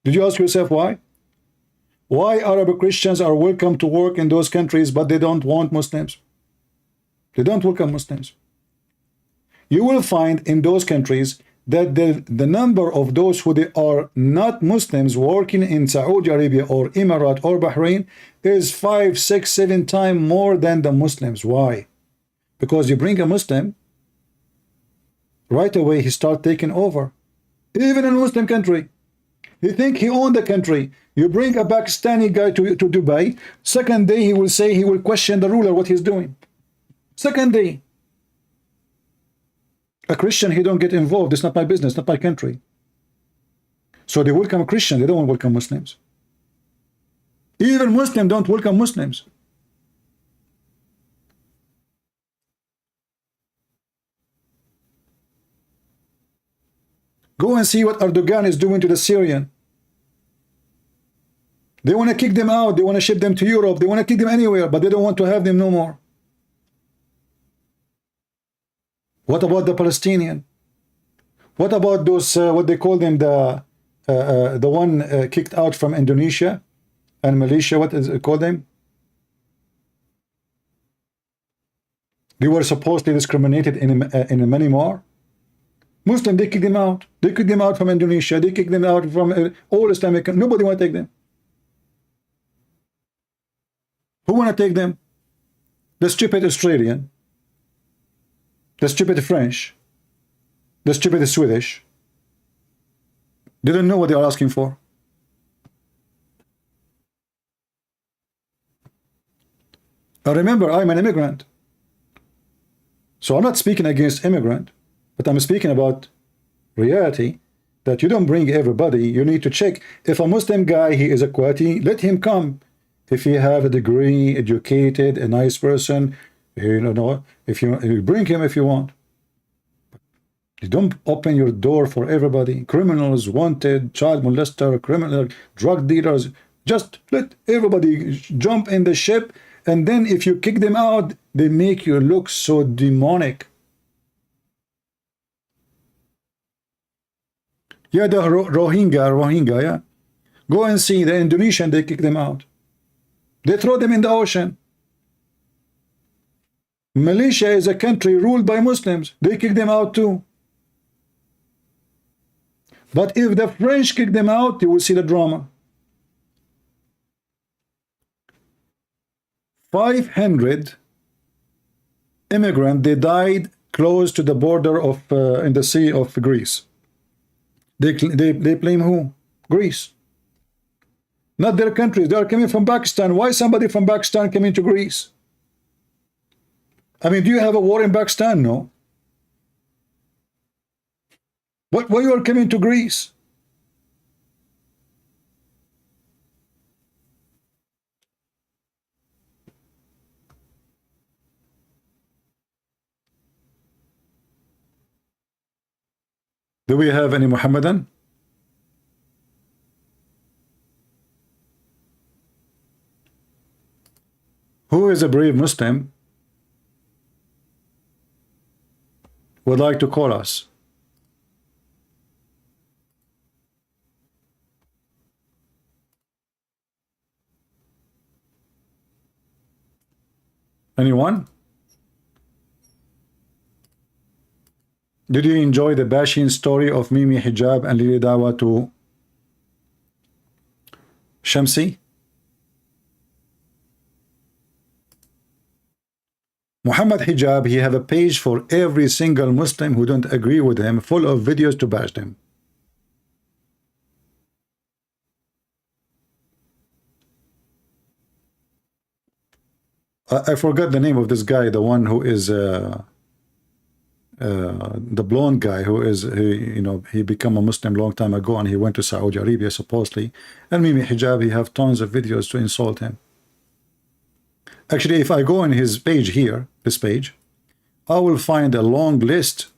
Did you ask yourself why? Why Arab Christians are welcome to work in those countries, but they don't want Muslims? They don't welcome Muslims. You will find in those countries that the number of those who they are not Muslims working in Saudi Arabia or Emirates or Bahrain is 5, 6, 7 times more than the Muslims. Why? Because you bring a Muslim, right away he start taking over. Even in a Muslim country, he think he owned the country. You bring a Pakistani guy to Dubai, second day he will say he will question the ruler what he's doing. Second day. A Christian, he don't get involved. It's not my business, not my country. So they welcome Christians, they don't welcome Muslims. Even Muslims don't welcome Muslims. Go and see what Erdogan is doing to the Syrian. They want to kick them out. They want to ship them to Europe. They want to kick them anywhere, but they don't want to have them no more. What about the Palestinian? What about those, what they call them, the one kicked out from Indonesia and Malaysia, what is it called them? They were supposedly discriminated in many more. Muslim, they kicked them out. They kicked them out from Indonesia. They kicked them out from all Islamic. Nobody want to take them. Who want to take them? The stupid Australian, the stupid French, the stupid Swedish. They don't know what they are asking for. Remember, I'm an immigrant. So I'm not speaking against immigrant, but I'm speaking about reality, that you don't bring everybody. You need to check. If a Muslim guy, he is a quality, let him come. If you have a degree, educated, a nice person, you know, if you bring him if you want. You don't open your door for everybody. Criminals, wanted, child molester, criminal, drug dealers. Just let everybody jump in the ship, and then if you kick them out, they make you look so demonic. Yeah, the Rohingya, yeah. Go and see the Indonesian, they kick them out. They throw them in the ocean. Malaysia is a country ruled by Muslims. They kick them out too. But if the French kick them out, you will see the drama. 500 immigrants, they died close to the border of in the Sea of Greece. They blame who? Greece. Not their countries. They are coming from Pakistan. Why somebody from Pakistan coming to Greece? I mean, do you have a war in Pakistan? No. Why you are coming to Greece? Do we have any Muhammadan? Who is a brave Muslim would like to call us? Anyone? Did you enjoy the bashing story of Mimi Hijab and Lili Dawah to Shamsi? Muhammad Hijab, he have a page for every single Muslim who don't agree with him, full of videos to bash them. I forgot the name of this guy, the one who is the blonde guy who is, you know, he became a Muslim long time ago and he went to Saudi Arabia supposedly, and Mimi Hijab, he have tons of videos to insult him. Actually, if I go on his page here, this page, I will find a long list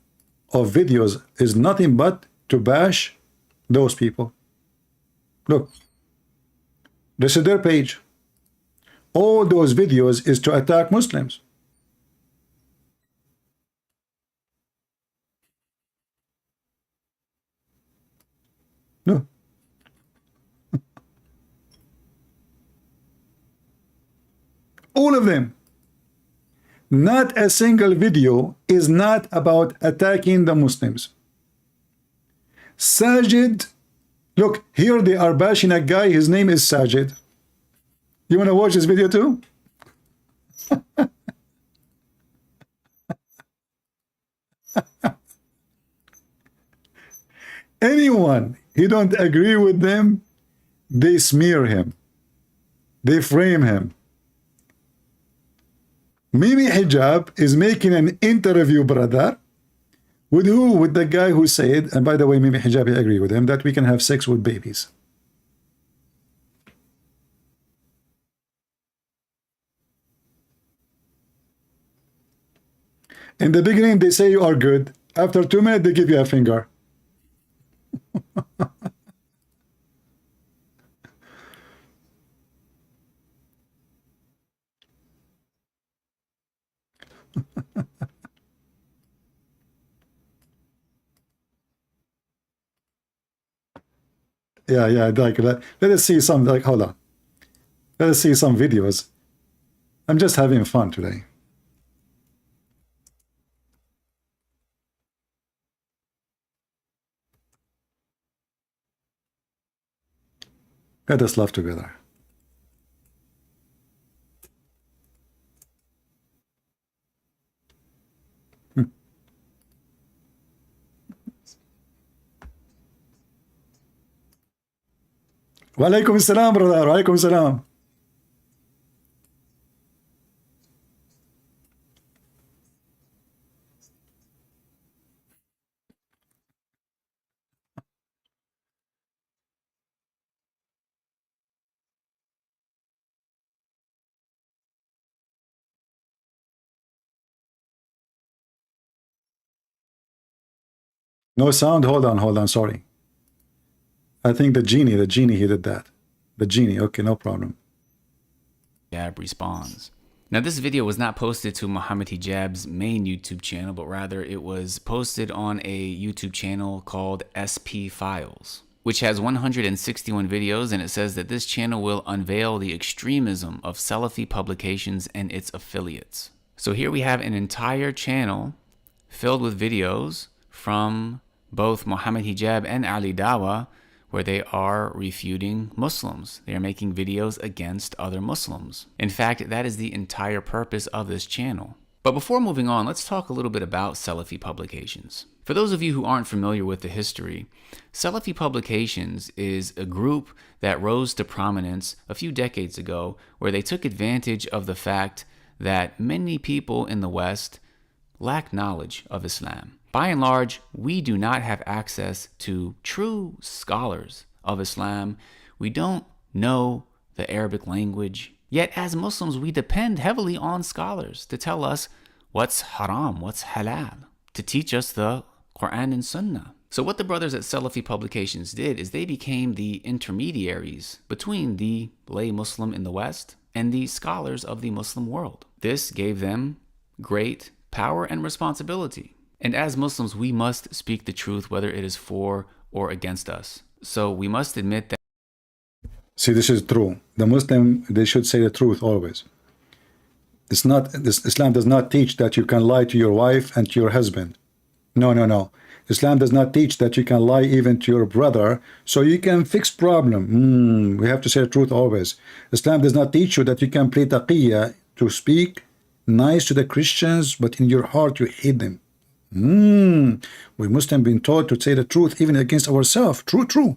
of videos is nothing but to bash those people. Look, this is their page. All those videos is to attack Muslims. No. All of them. Not a single video is not about attacking the Muslims. Sajid, look, here they are bashing a guy, his name is Sajid. You want to watch this video too? Anyone who don't agree with them, they smear him. They frame him. Mimi Hijab is making an interview, brother. With who? With the guy who said, and by the way, Mimi Hijab, I agree with him, that we can have sex with babies. In the beginning, they say you are good. After 2 minutes, they give you a finger. Yeah, like let us see some, like, hold on. Let us see some videos. I'm just having fun today. Let us laugh together. Walaikum salam, brother. Walaikum salam. No sound? Hold on, sorry. I think the genie, he did that. The genie, okay, no problem. Hijab responds. Now, this video was not posted to Muhammad Hijab's main YouTube channel, but rather it was posted on a YouTube channel called SP Files, which has 161 videos, and it says that this channel will unveil the extremism of Salafi Publications and its affiliates. So here we have an entire channel filled with videos from both Muhammad Hijab and Ali Dawah, where they are refuting Muslims. They are making videos against other Muslims. In fact, that is the entire purpose of this channel. But before moving on, let's talk a little bit about Salafi Publications. For those of you who aren't familiar with the history, Salafi Publications is a group that rose to prominence a few decades ago, where they took advantage of the fact that many people in the West lack knowledge of Islam. By and large, we do not have access to true scholars of Islam. We don't know the Arabic language. Yet as Muslims, we depend heavily on scholars to tell us what's haram, what's halal, to teach us the Quran and Sunnah. So what the brothers at Salafi Publications did is they became the intermediaries between the lay Muslim in the West and the scholars of the Muslim world. This gave them great power and responsibility. And as Muslims, we must speak the truth, whether it is for or against us. So we must admit that. See, this is true. The Muslim, they should say the truth always. It's not, Islam does not teach that you can lie to your wife and to your husband. No. Islam does not teach that you can lie even to your brother, so you can fix problem. We have to say the truth always. Islam does not teach you that you can play taqiyya, to speak nice to the Christians, but in your heart you hate them. We must have been taught to say the truth even against ourselves. True.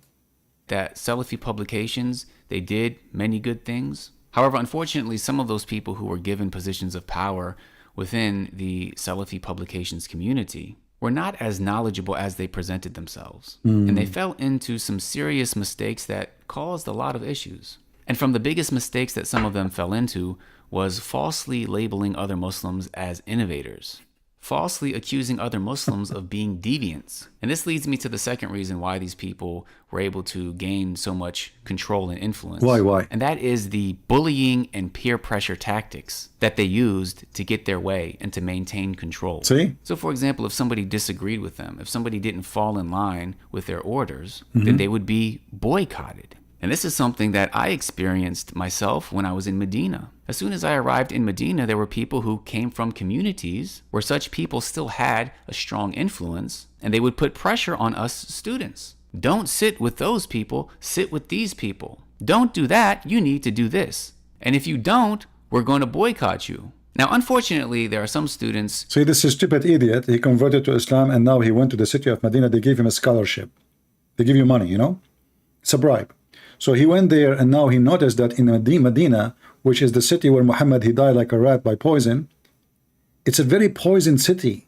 That Salafi Publications, they did many good things. However, unfortunately, some of those people who were given positions of power within the Salafi Publications community were not as knowledgeable as they presented themselves. And they fell into some serious mistakes that caused a lot of issues. And from the biggest mistakes that some of them fell into was falsely labeling other Muslims as innovators, falsely accusing other Muslims of being deviants. And this leads me to the second reason why these people were able to gain so much control and influence. Why? And that is the bullying and peer pressure tactics that they used to get their way and to maintain control. See? So for example, if somebody disagreed with them, if somebody didn't fall in line with their orders, then they would be boycotted. And this is something that I experienced myself when I was in Medina. As soon as I arrived in Medina, there were people who came from communities where such people still had a strong influence, and they would put pressure on us students. Don't sit with those people, sit with these people. Don't do that, you need to do this. And if you don't, we're going to boycott you. Now, unfortunately, there are some students. See, this is stupid idiot. He converted to Islam and now he went to the city of Medina. They gave him a scholarship. They give you money, you know? It's a bribe. So he went there and now he noticed that in Medina, which is the city where Muhammad, he died like a rat by poison, it's a very poisoned city.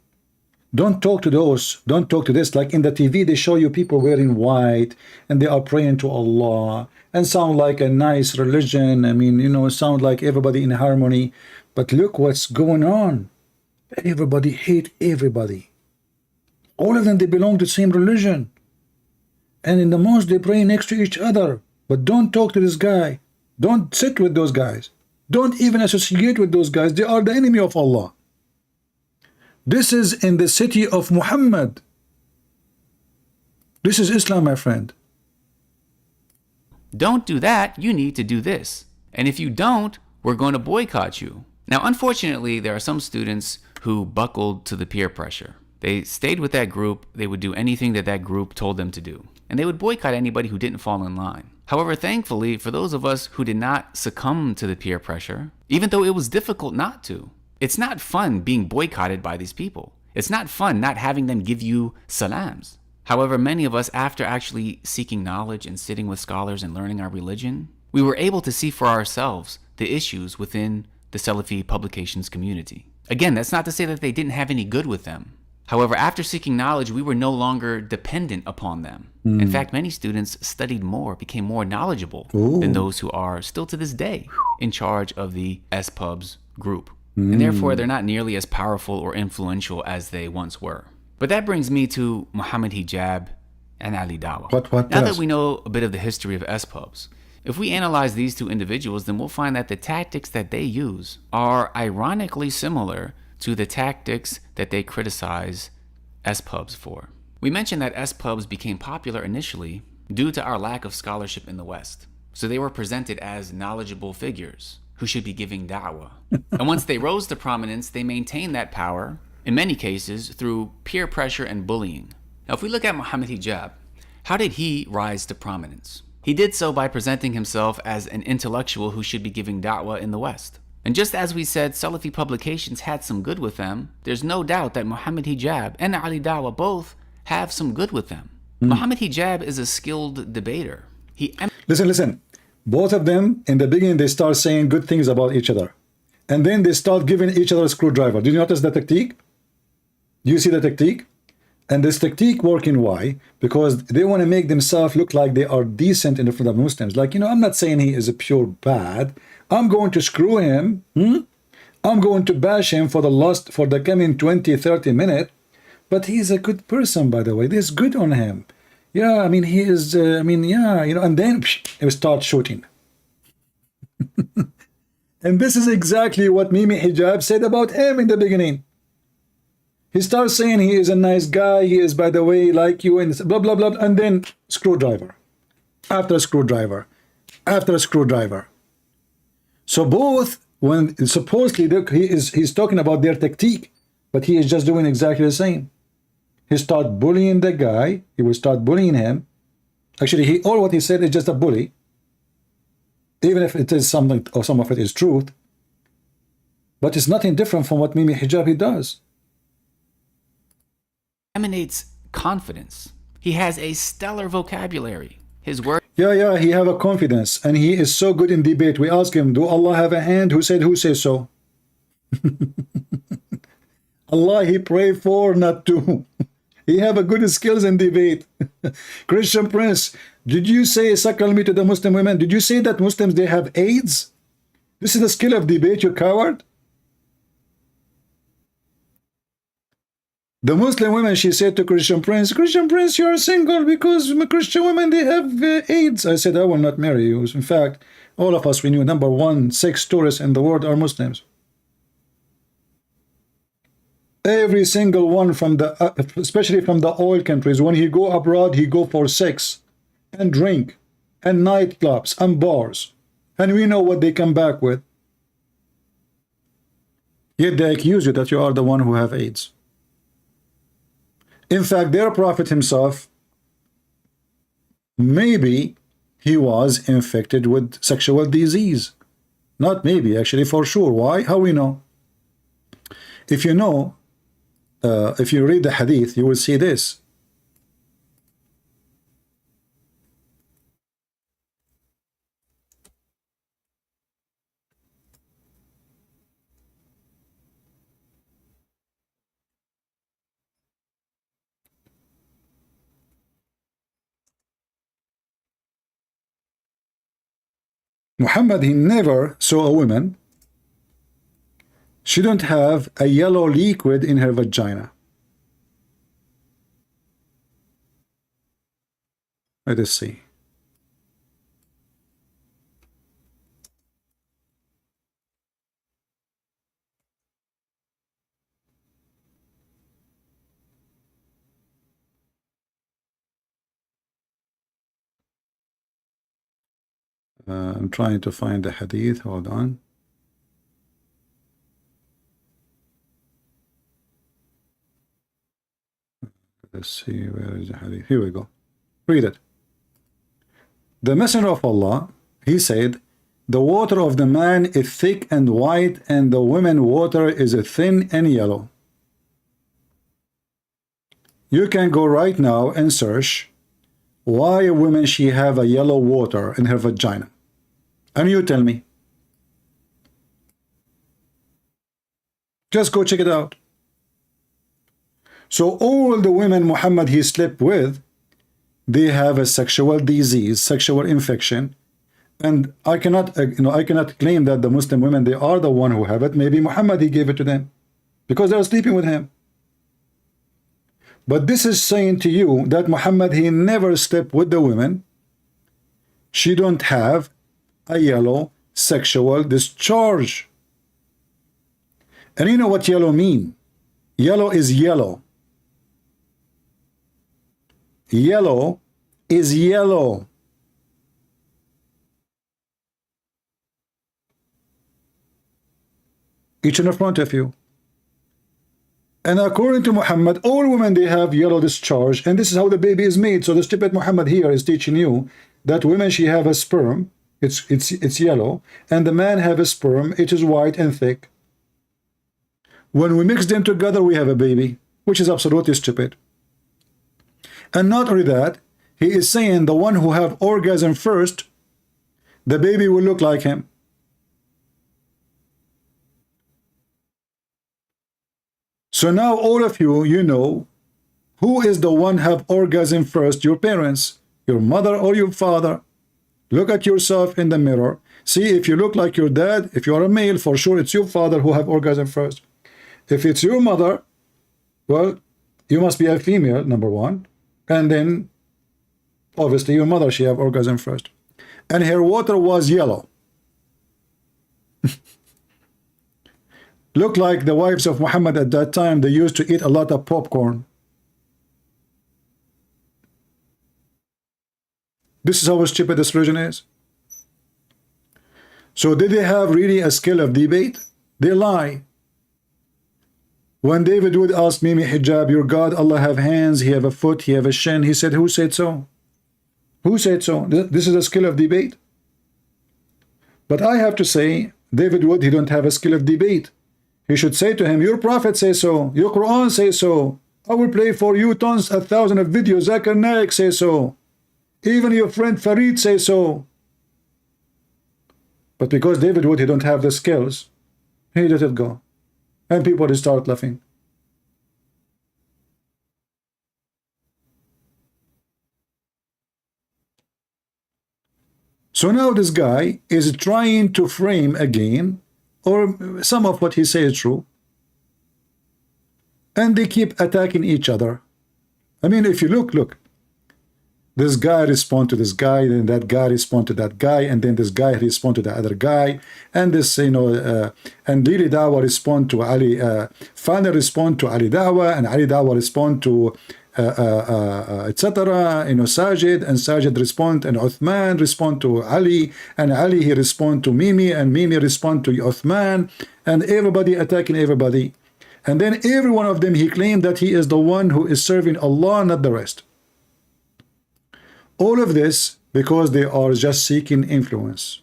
Don't talk to those, don't talk to this. Like in the TV, they show you people wearing white and they are praying to Allah and sound like a nice religion. I mean, you know, sound like everybody in harmony. But look what's going on. Everybody hate everybody. All of them, they belong to the same religion. And in the mosque, they pray next to each other. But don't talk to this guy. Don't sit with those guys. Don't even associate with those guys. They are the enemy of Allah. This is in the city of Muhammad. This is Islam, my friend. Don't do that, you need to do this. And if you don't, we're going to boycott you. Now, unfortunately, there are some students who buckled to the peer pressure. They stayed with that group. They would do anything that that group told them to do. And they would boycott anybody who didn't fall in line. However, thankfully, for those of us who did not succumb to the peer pressure, even though it was difficult not to, it's not fun being boycotted by these people. It's not fun not having them give you salams. However, many of us, after actually seeking knowledge and sitting with scholars and learning our religion, we were able to see for ourselves the issues within the Salafi Publications community. Again, that's not to say that they didn't have any good with them. However, after seeking knowledge, we were no longer dependent upon them. In fact, many students studied more, became more knowledgeable than those who are still to this day in charge of the SPubs group. And therefore, they're not nearly as powerful or influential as they once were. But that brings me to Muhammad Hijab and Ali Dawah. Now that we know a bit of the history of SPubs, if we analyze these two individuals, then we'll find that the tactics that they use are ironically similar to the tactics that they criticize SPubs for. We mentioned that SPubs became popular initially due to our lack of scholarship in the West. So they were presented as knowledgeable figures who should be giving da'wah. And once they rose to prominence, they maintained that power, in many cases, through peer pressure and bullying. Now, if we look at Muhammad Hijab, how did he rise to prominence? He did so by presenting himself as an intellectual who should be giving da'wah in the West. And just as we said Salafi Publications had some good with them, there's no doubt that Muhammad Hijab and Ali Dawah both have some good with them. Muhammad Hijab is a skilled debater. Listen. Both of them, in the beginning, they start saying good things about each other. And then they start giving each other a screwdriver. Did you notice the technique? Do you see the technique? And this technique working why? Because they want to make themselves look like they are decent in front of Muslims. Like, you know, I'm not saying he is a pure bad. I'm going to screw him. I'm going to bash him for the coming 20, 30 minutes. But he's a good person, by the way. This is good on him. Yeah, I mean, he is, yeah, you know, and then he will start shooting. And this is exactly what Mimi Hijab said about him in the beginning. He starts saying he is a nice guy, he is, by the way, like you, and blah, blah, blah, and then screwdriver. After screwdriver. After screwdriver. So both, when supposedly he's talking about their tactique, but he is just doing exactly the same. He start bullying the guy. He will start bullying him. Actually, all what he said is just a bully. Even if it is something, or some of it is truth. But it's nothing different from what Mimi Hijabi does. Emanates confidence. He has a stellar vocabulary. His word. Yeah, he have a confidence. And he is so good in debate. We ask him, do Allah have a hand? Who says so? Allah he pray for, not to. He have a good skills in debate. Christian Prince, did you say suckle me to the Muslim women? Did you say that Muslims, they have AIDS? This is the skill of debate, you coward. The Muslim women, she said to Christian Prince, you are single because Christian women, they have AIDS. I said, I will not marry you. In fact, all of us, we knew number 1 sex tourists in the world are Muslims. Every single one from the, especially from the oil countries, when he go abroad, he go for sex and drink. and nightclubs and bars, and we know what they come back with. Yet they accuse you that you are the one who have AIDS. In fact, their prophet himself, maybe he was infected with sexual disease. Not maybe, actually, for sure. Why? How we know? If you know, if you read the hadith, you will see this. Muhammad, he never saw a woman. She don't have a yellow liquid in her vagina. Let us see. I'm trying to find the hadith. Hold on. Let's see, where is the hadith? Here we go. Read it. The Messenger of Allah, he said, the water of the man is thick and white, and the woman water is thin and yellow. You can go right now and search why a woman she have a yellow water in her vagina, and you tell me. Just go check it out. So all the women Muhammad he slept with, they have a sexual disease, sexual infection, and I cannot, I cannot claim that the Muslim women they are the one who have it. Maybe Muhammad he gave it to them because they are sleeping with him. But this is saying to you that Muhammad he never slept with the women. She don't have a yellow sexual discharge. And you know what yellow mean? Yellow is yellow. Yellow is yellow. Each in front of you. And according to Muhammad, all women they have yellow discharge, and this is how the baby is made. So the stupid Muhammad here is teaching you that women she have a sperm, it's yellow, and the man have a sperm, it is white and thick. When we mix them together, we have a baby, which is absolutely stupid. And not only that, he is saying the one who have orgasm first, the baby will look like him. So now all of you, you know who is the one have orgasm first, your parents, your mother or your father. Look at yourself in the mirror. See if you look like your dad. If you are a male, for sure it's your father who have orgasm first. If it's your mother, well, you must be a female, number one. And then, obviously, your mother, she have orgasm first. And her water was yellow. Look like the wives of Muhammad at that time, they used to eat a lot of popcorn. This is how stupid this religion is. So did they have really a skill of debate? They lie. When David would ask Mimi Hijab, your God, Allah have hands, he have a foot, he have a shin, he said, who said so? Who said so? This is a skill of debate. But I have to say, David Wood, he don't have a skill of debate. He should say to him, your prophet says so, your Quran says so. I will play for you tons, 1,000 of videos. Zakir Naik says so. Even your friend Farid says so. But because David Wood, he don't have the skills, he let it go. And people start laughing. So now this guy is trying to frame again, or some of what he says is true, and they keep attacking each other. I mean, if you look, this guy respond to this guy, then that guy respond to that guy, and then this guy respond to the other guy, and this, and really Dawah respond to Ali, Fana respond to Ali Dawah, and Ali Dawah respond to etc. You know, Sajid, and Sajid respond, and Uthman respond to Ali, and Ali he respond to Mimi, and Mimi respond to Uthman, and everybody attacking everybody. And then every one of them he claimed that he is the one who is serving Allah, not the rest. All of this because they are just seeking influence,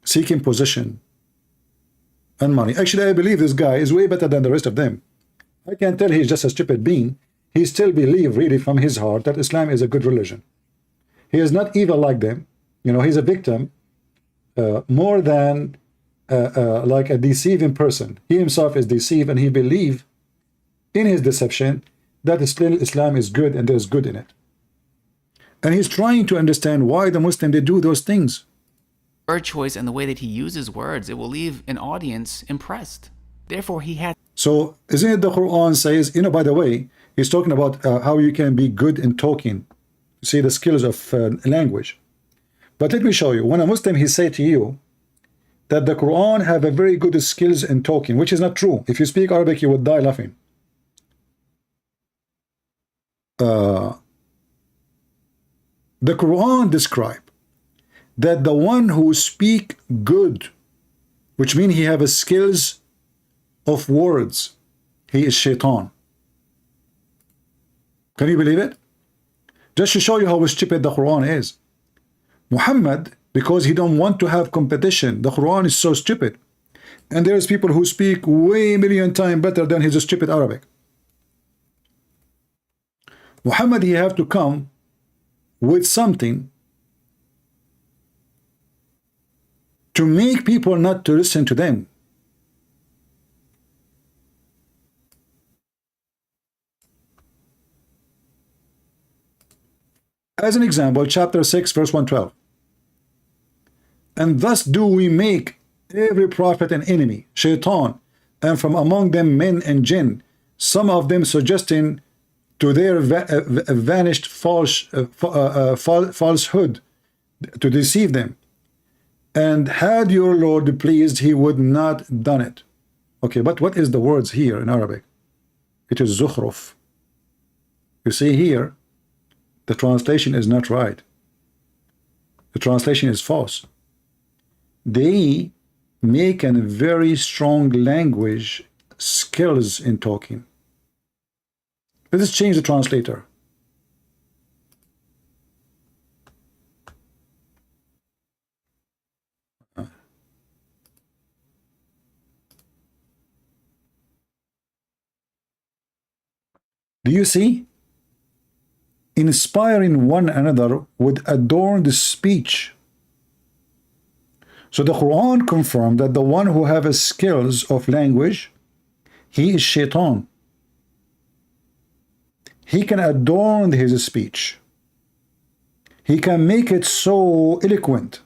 seeking position and money. Actually, I believe this guy is way better than the rest of them. I can tell he's just a stupid being. He still believes really from his heart that Islam is a good religion. He is not evil like them. You know, he's a victim more than like a deceiving person. He himself is deceived, and he believes in his deception that still Islam is good and there's good in it. And he's trying to understand why the Muslim, they do those things. Word choice and the way that he uses words, it will leave an audience impressed. Therefore, he had. So, isn't it the Quran says, you know, by the way, he's talking about how you can be good in talking, see the skills of language. But let me show you, when a Muslim, he say to you that the Quran have a very good skills in talking, which is not true. If you speak Arabic, you would die laughing. The Quran describe that the one who speak good, which means he have a skills of words, he is shaitan. Can you believe it? Just to show you how stupid the Quran is. Muhammad, because he don't want to have competition, the Quran is so stupid. And there's people who speak way million times better than his stupid Arabic. Muhammad, he have to come with something to make people not to listen to them. As an example, chapter 6, verse 112. And thus do we make every prophet an enemy, shaitan, and from among them men and jinn, some of them suggesting to their vanished falsehood to deceive them. And had your Lord pleased, he would not done it. Okay, but what is the words here in Arabic? It is zukhruf. You see here, the translation is not right. The translation is false. They make a very strong language skills in talking. Let us change the translator. Do you see? Inspiring one another would adorn the speech. So the Quran confirmed that the one who has skills of language, he is shaitan. He can adorn his speech. He can make it so eloquent.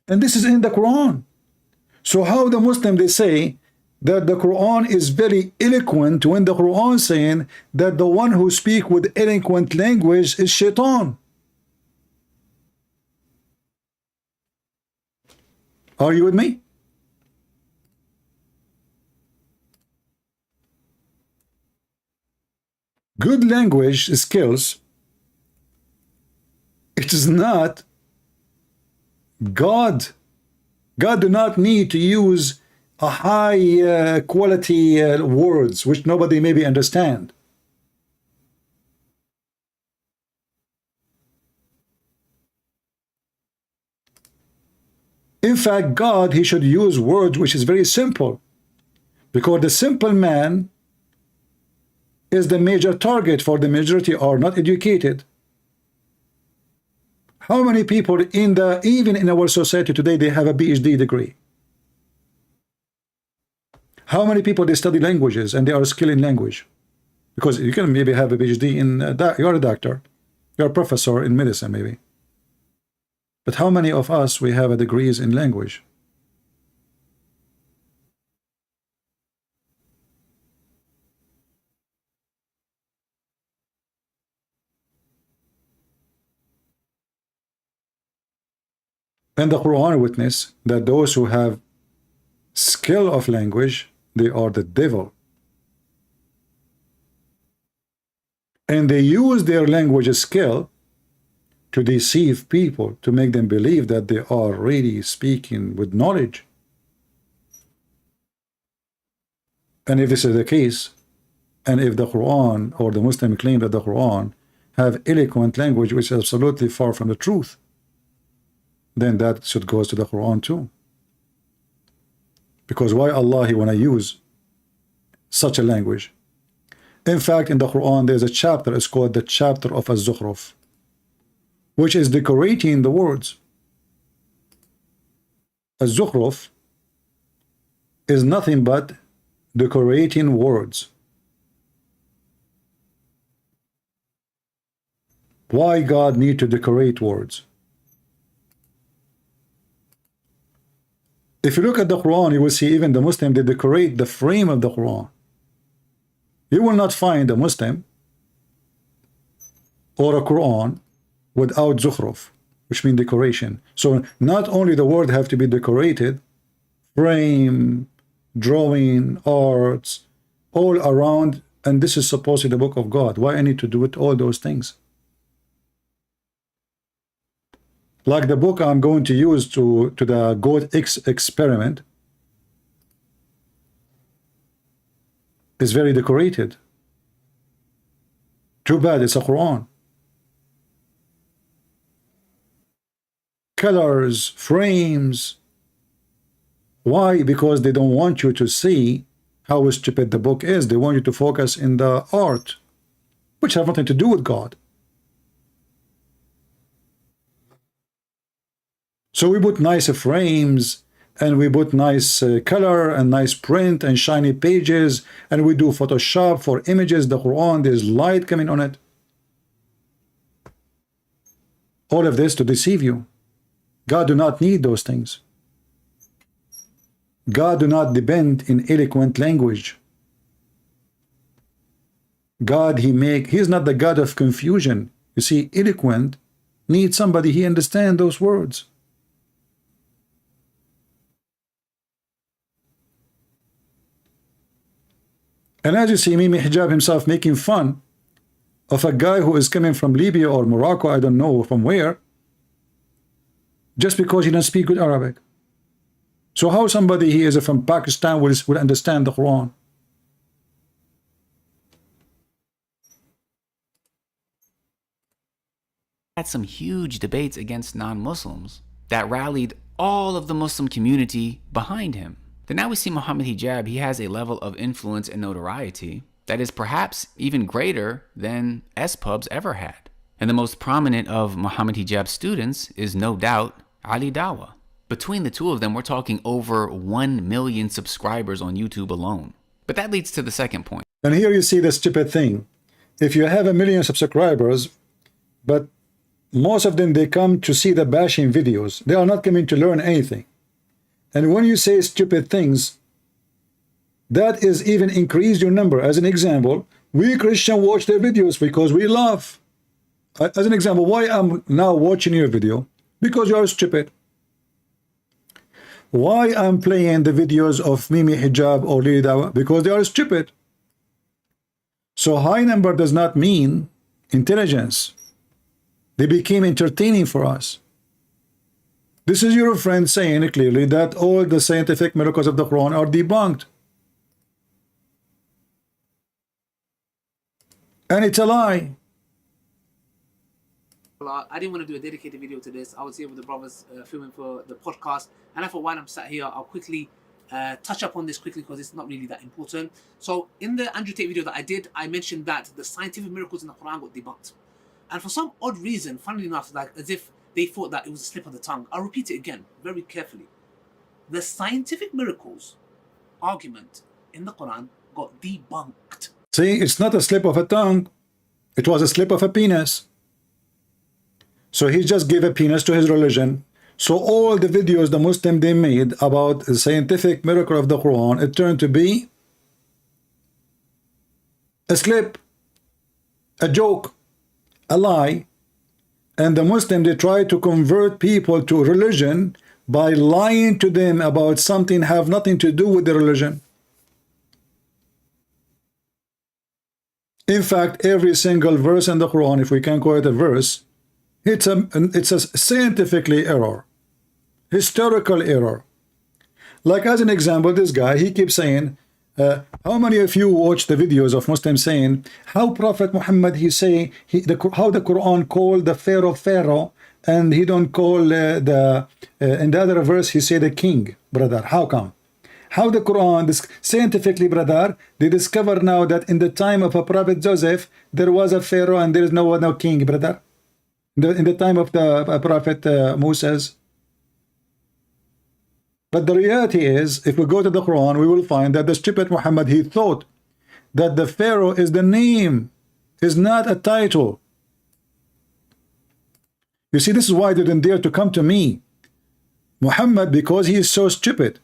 And this is in the Quran. So how the Muslim, they say that the Quran is very eloquent when the Quran saying that the one who speak with eloquent language is shaitan. Are you with me? Good language skills, it is not God. God do not need to use a high quality words which nobody maybe understand. In fact, God, he should use words which is very simple, because the simple man is the major target for the majority are not educated. How many people even in our society today, they have a PhD degree? How many people they study languages and they are skilled in language? Because you can maybe have a PhD in you're a doctor, you're a professor in medicine maybe. But how many of us we have a degrees in language? And the Quran witness that those who have skill of language, They are the devil. And they use their language skill to deceive people, to make them believe that they are really speaking with knowledge. And if this is the case, and if the Quran or the Muslim claim that the Quran have eloquent language which is absolutely far from the truth, then that should go to the Quran too. Because why Allah want to use such a language? In fact, in the Quran there's a chapter, it's called the chapter of Az-Zukhruf, which is decorating the words. Az-Zukhruf is nothing but decorating words. Why God need to decorate words? If you look at the Quran, you will see even the Muslim, they decorate the frame of the Quran. You will not find a Muslim or a Quran without zukhruf, which means decoration. So not only the word have to be decorated, frame, drawing, arts, all around, and this is supposedly the book of God. Why I need to do it, all those things? Like the book I'm going to use to the goat experiment is very decorated. Too bad it's a Quran. Colors, frames. Why? Because they don't want you to see how stupid the book is. They want you to focus in the art, which have nothing to do with God. So we put nice frames, and we put nice color and nice print and shiny pages, and we do Photoshop for images. The Quran, there's light coming on it. All of this to deceive you. God do not need those things. God do not depend in eloquent language. God, He's not the God of confusion. You see, eloquent needs somebody he understands those words. And as you see, Mimi Hijab himself making fun of a guy who is coming from Libya or Morocco, I don't know from where, just because he doesn't speak good Arabic. So how somebody he is from Pakistan will understand the Quran? Had some huge debates against non-Muslims that rallied all of the Muslim community behind him. Then now we see Muhammad Hijab, he has a level of influence and notoriety that is perhaps even greater than S-Pubs ever had. And the most prominent of Muhammad Hijab's students is no doubt Ali Dawah. Between the two of them, we're talking over 1 million subscribers on YouTube alone. But that leads to the second point. And here you see the stupid thing. If you have 1 million subscribers, but most of them, they come to see the bashing videos. They are not coming to learn anything. And when you say stupid things, that is even increase your number. As an example, we Christian watch their videos because we love. As an example, why I'm now watching your video? Because you are stupid. Why I'm playing the videos of Mimi Hijab or Lili Dawah? Because they are stupid. So high number does not mean intelligence. They became entertaining for us. This is your friend saying clearly that all the scientific miracles of the Quran are debunked. And it's a lie. I didn't want to do a dedicated video to this. I was here with the brothers filming for the podcast, and I thought while I'm sat here, I'll quickly touch up on this quickly because it's not really that important. So in the Andrew Tate video that I did, I mentioned that the scientific miracles in the Quran got debunked. And for some odd reason, funnily enough, like as if they thought that it was a slip of the tongue. I'll repeat it again, very carefully. The scientific miracles argument in the Quran got debunked. See, it's not a slip of a tongue. It was a slip of a penis. So he just gave a penis to his religion. So all the videos the Muslim they made about the scientific miracle of the Quran, it turned to be a slip, a joke, a lie. And the Muslim, they try to convert people to religion by lying to them about something have nothing to do with the religion. In fact, every single verse in the Quran, if we can call it a verse, it's a scientifically error, historical error. Like as an example, this guy, he keeps saying, how many of you watch the videos of Muslims saying how Prophet Muhammad, he say how the Quran called the Pharaoh, and he don't call in the other verse he say the king, brother? How come? How the Quran, this scientifically, brother, they discover now that in the time of a Prophet Joseph, there was a Pharaoh and there is no king, brother. In the time of the Prophet Moses. But the reality is, if we go to the Quran, we will find that the stupid Muhammad, he thought that the Pharaoh is the name, is not a title. You see, this is why they didn't dare to come to me. Muhammad, because he is so stupid,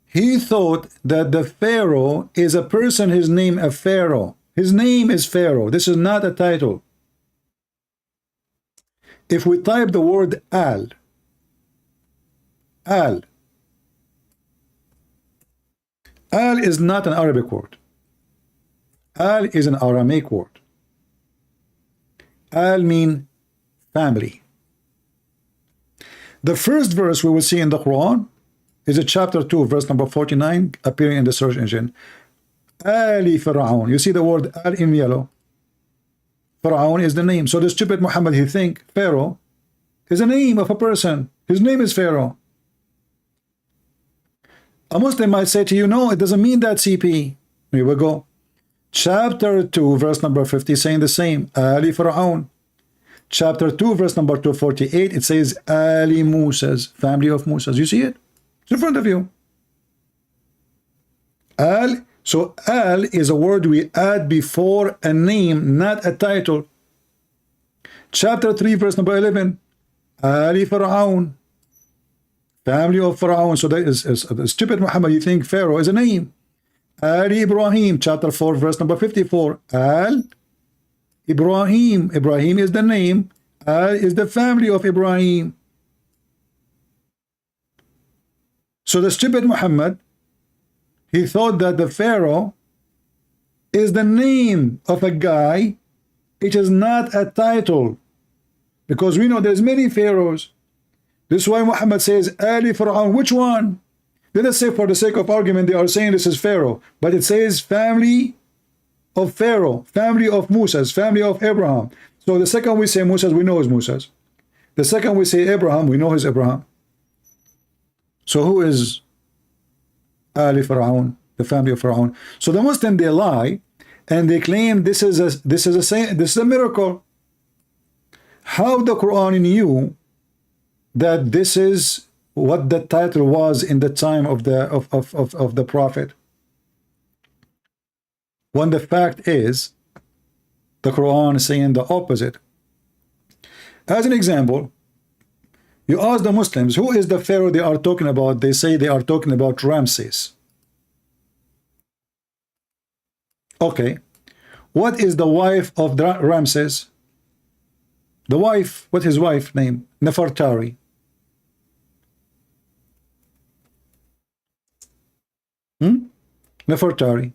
he thought that the Pharaoh is a person, his name a Pharaoh. His name is Pharaoh. This is not a title. If we type the word Al is not an Arabic word. Al is an Aramaic word. Al means family. The first verse we will see in the Quran is chapter 2, verse number 49, appearing in the search engine. Ali Fir'aun. You see the word Al in yellow. Fir'aun is the name. So the stupid Muhammad, he think Pharaoh is a name of a person. His name is Pharaoh. A Muslim might say to you, no, it doesn't mean that, CP. Here we go. Chapter 2, verse number 50, saying the same. Ali Fir'aun. Chapter 2, verse number 248, it says Ali Musa's, family of Musa's. You see it? It's in front of you. Al. So Al is a word we add before a name, not a title. Chapter 3, verse number 11. Ali Fir'aun. Family of Fir'aun. So that is stupid Muhammad, you think Pharaoh is a name. Ali Ibrahim. Chapter 4, verse number 54. Al Ibrahim. Ibrahim is the name. Al is the family of Ibrahim. So the stupid Muhammad, he thought that the Pharaoh is the name of a guy. It is not a title. Because we know there's many pharaohs. This is why Muhammad says Ali Fir'aun. Which one? Let us say, for the sake of argument, they are saying this is Pharaoh. But it says family of Pharaoh, family of Moses, family of Abraham. So the second we say Moses, we know is Moses. The second we say Abraham, we know is Abraham. So who is Ali Fir'aun, the family of Fir'aun? So the Muslim, they lie and they claim this is a miracle. How the Quran knew that this is what the title was in the time of the Prophet, when the fact is the Quran is saying the opposite? As an example, you ask the Muslims, who is the Pharaoh they are talking about? They say they are talking about Ramses. Okay, what is the wife of Ramses? The wife, what his wife name? Nefertari. Nefertari.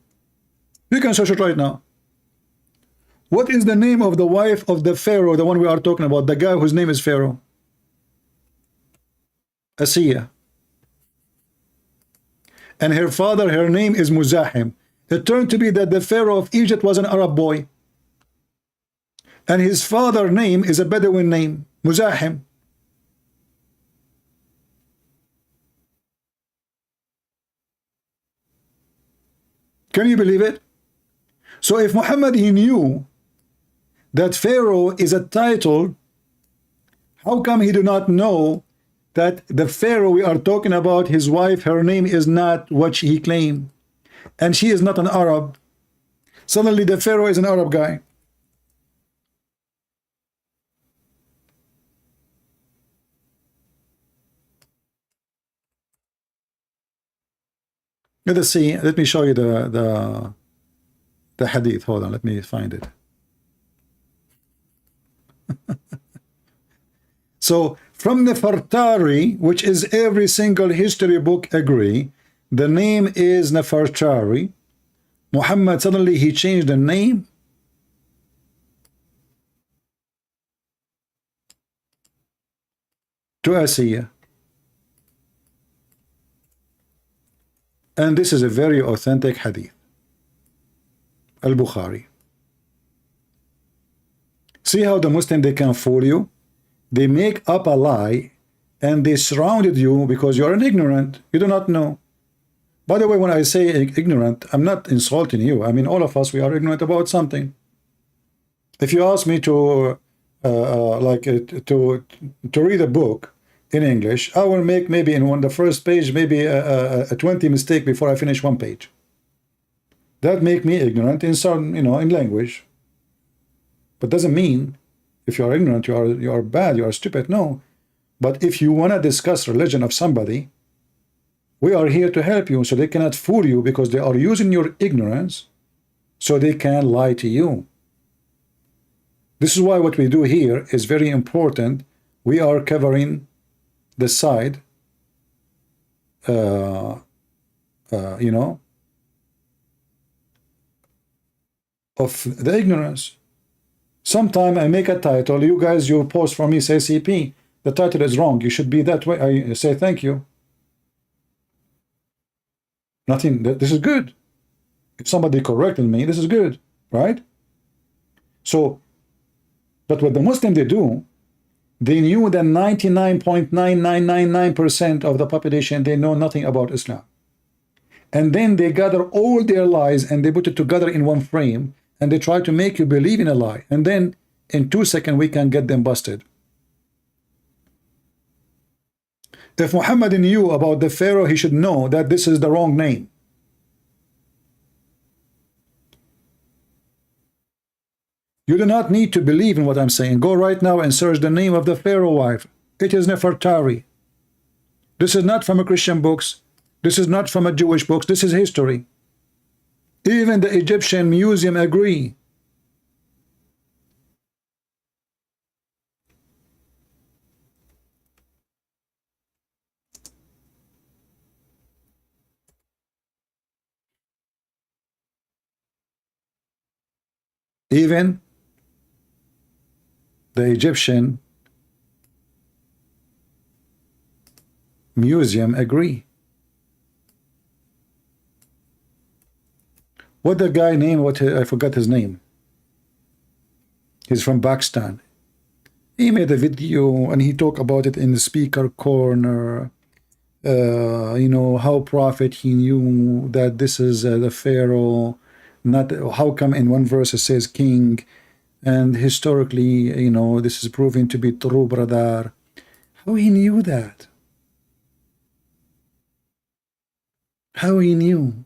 You can search it right now. What is the name of the wife of the Pharaoh, the one we are talking about, the guy whose name is Pharaoh? Asiya. And her father, her name is Muzahim. It turned to be that the Pharaoh of Egypt was an Arab boy. And his father's name is a Bedouin name, Muzahim. Can you believe it? So if Muhammad, he knew that Pharaoh is a title, how come he do not know that the Pharaoh we are talking about, his wife, her name is not what he claimed, and she is not an Arab? Suddenly the Pharaoh is an Arab guy. Let us see. Let me show you the hadith. Hold on, let me find it. So from Nefertari, which is every single history book agree, the name is Nefertari. Muhammad, suddenly he changed the name to Asiya. And this is a very authentic hadith. Al-Bukhari. See how the Muslim, they can fool you? They make up a lie and they surrounded you because you're an ignorant. You do not know. By the way, when I say ignorant, I'm not insulting you. I mean, all of us, we are ignorant about something. If you ask me to to read a book in English, I will make maybe in the first page maybe a 20 mistake before I finish one page. That make me ignorant in some, in language. But doesn't mean if you are ignorant you are bad, you are stupid. No. But if you want to discuss religion of somebody, we are here to help you, so they cannot fool you because they are using your ignorance so they can lie to you. This is why what we do here is very important. We are covering the side, of the ignorance. Sometime I make a title, you guys, you post for me, say CP, the title is wrong, you should be that way. I say thank you. Nothing, this is good. If somebody corrected me, this is good, right? So, but what the Muslim they do, they knew that 99.9999% of the population, they know nothing about Islam. And then they gather all their lies and they put it together in one frame and they try to make you believe in a lie. And then in 2 seconds, we can get them busted. If Muhammad knew about the Pharaoh, he should know that this is the wrong name. You do not need to believe in what I'm saying. Go right now and search the name of the Pharaoh wife. It is Nefertari. This is not from a Christian books. This is not from a Jewish books. This is history. Even the Egyptian museum agree. Even the Egyptian museum agree. What the guy name? I forgot his name. He's from Pakistan. He made a video and he talked about it in the speaker corner. How prophet he knew that this is the Pharaoh. Not how come in one verse it says king, and historically, this is proven to be true, brother. How he knew that? How he knew?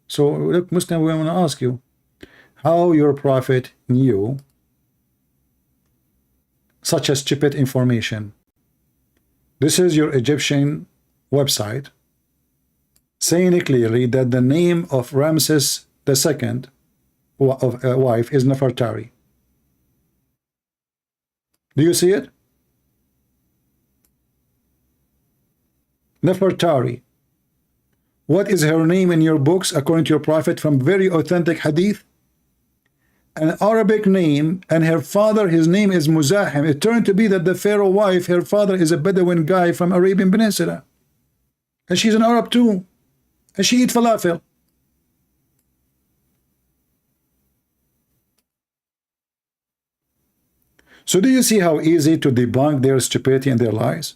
So look, Muslim, we want to ask you how your prophet knew such a stupid information. This is your Egyptian website saying it clearly that the name of Ramses II wife is Nefertari. Do you see it? Nefertari. What is her name in your books according to your prophet from very authentic hadith? An Arabic name, and her father, his name is Muzahim. It turned to be that the Pharaoh wife, her father is a Bedouin guy from Arabian Peninsula. And she's an Arab too. And she eats falafel. So do you see how easy to debunk their stupidity and their lies?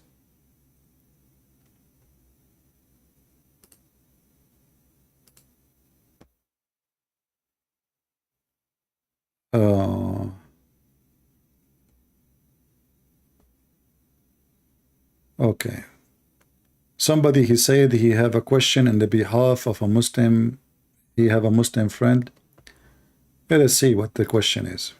Okay. Somebody, he said he have a question in the behalf of a Muslim. He have a Muslim friend. Let us see what the question is.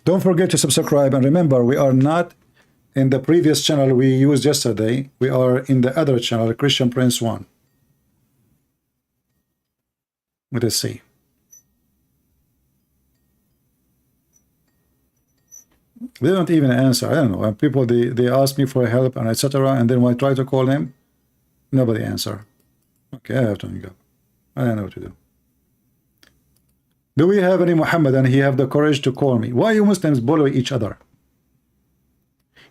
Don't forget to subscribe, and remember, we are not in the previous channel we used yesterday. We are in the other channel, Christian Prince 1. Let us see. They don't even answer. I don't know. And people, they ask me for help and etc. And then when I try to call him, nobody answer. Okay, I have to hang up. I don't know what to do. Do we have any Muhammad and he have the courage to call me? Why you Muslims bully each other?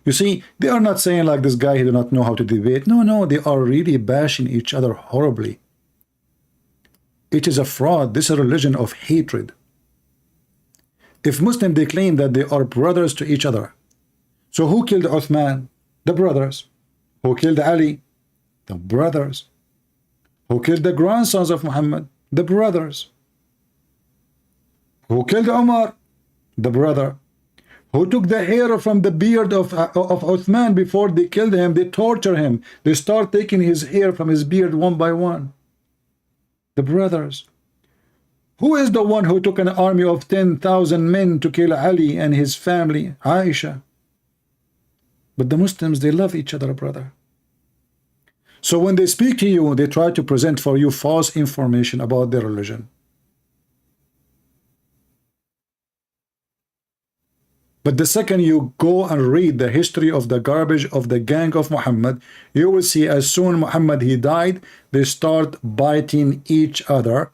You see, they are not saying like this guy, he do not know how to debate. No, no, they are really bashing each other horribly. It is a fraud. This is a religion of hatred. If Muslims, they claim that they are brothers to each other. So who killed Uthman? The brothers. Who killed Ali? The brothers. Who killed the grandsons of Muhammad? The brothers. Who killed Umar? The brother. Who took the hair from the beard of Uthman before they killed him? They torture him. They start taking his hair from his beard one by one. The brothers. Who is the one who took an army of 10,000 men to kill Ali and his family? Aisha. But the Muslims, they love each other, brother. So when they speak to you, they try to present for you false information about their religion. But the second you go and read the history of the garbage of the gang of Muhammad, you will see as soon Muhammad he died, they start biting each other,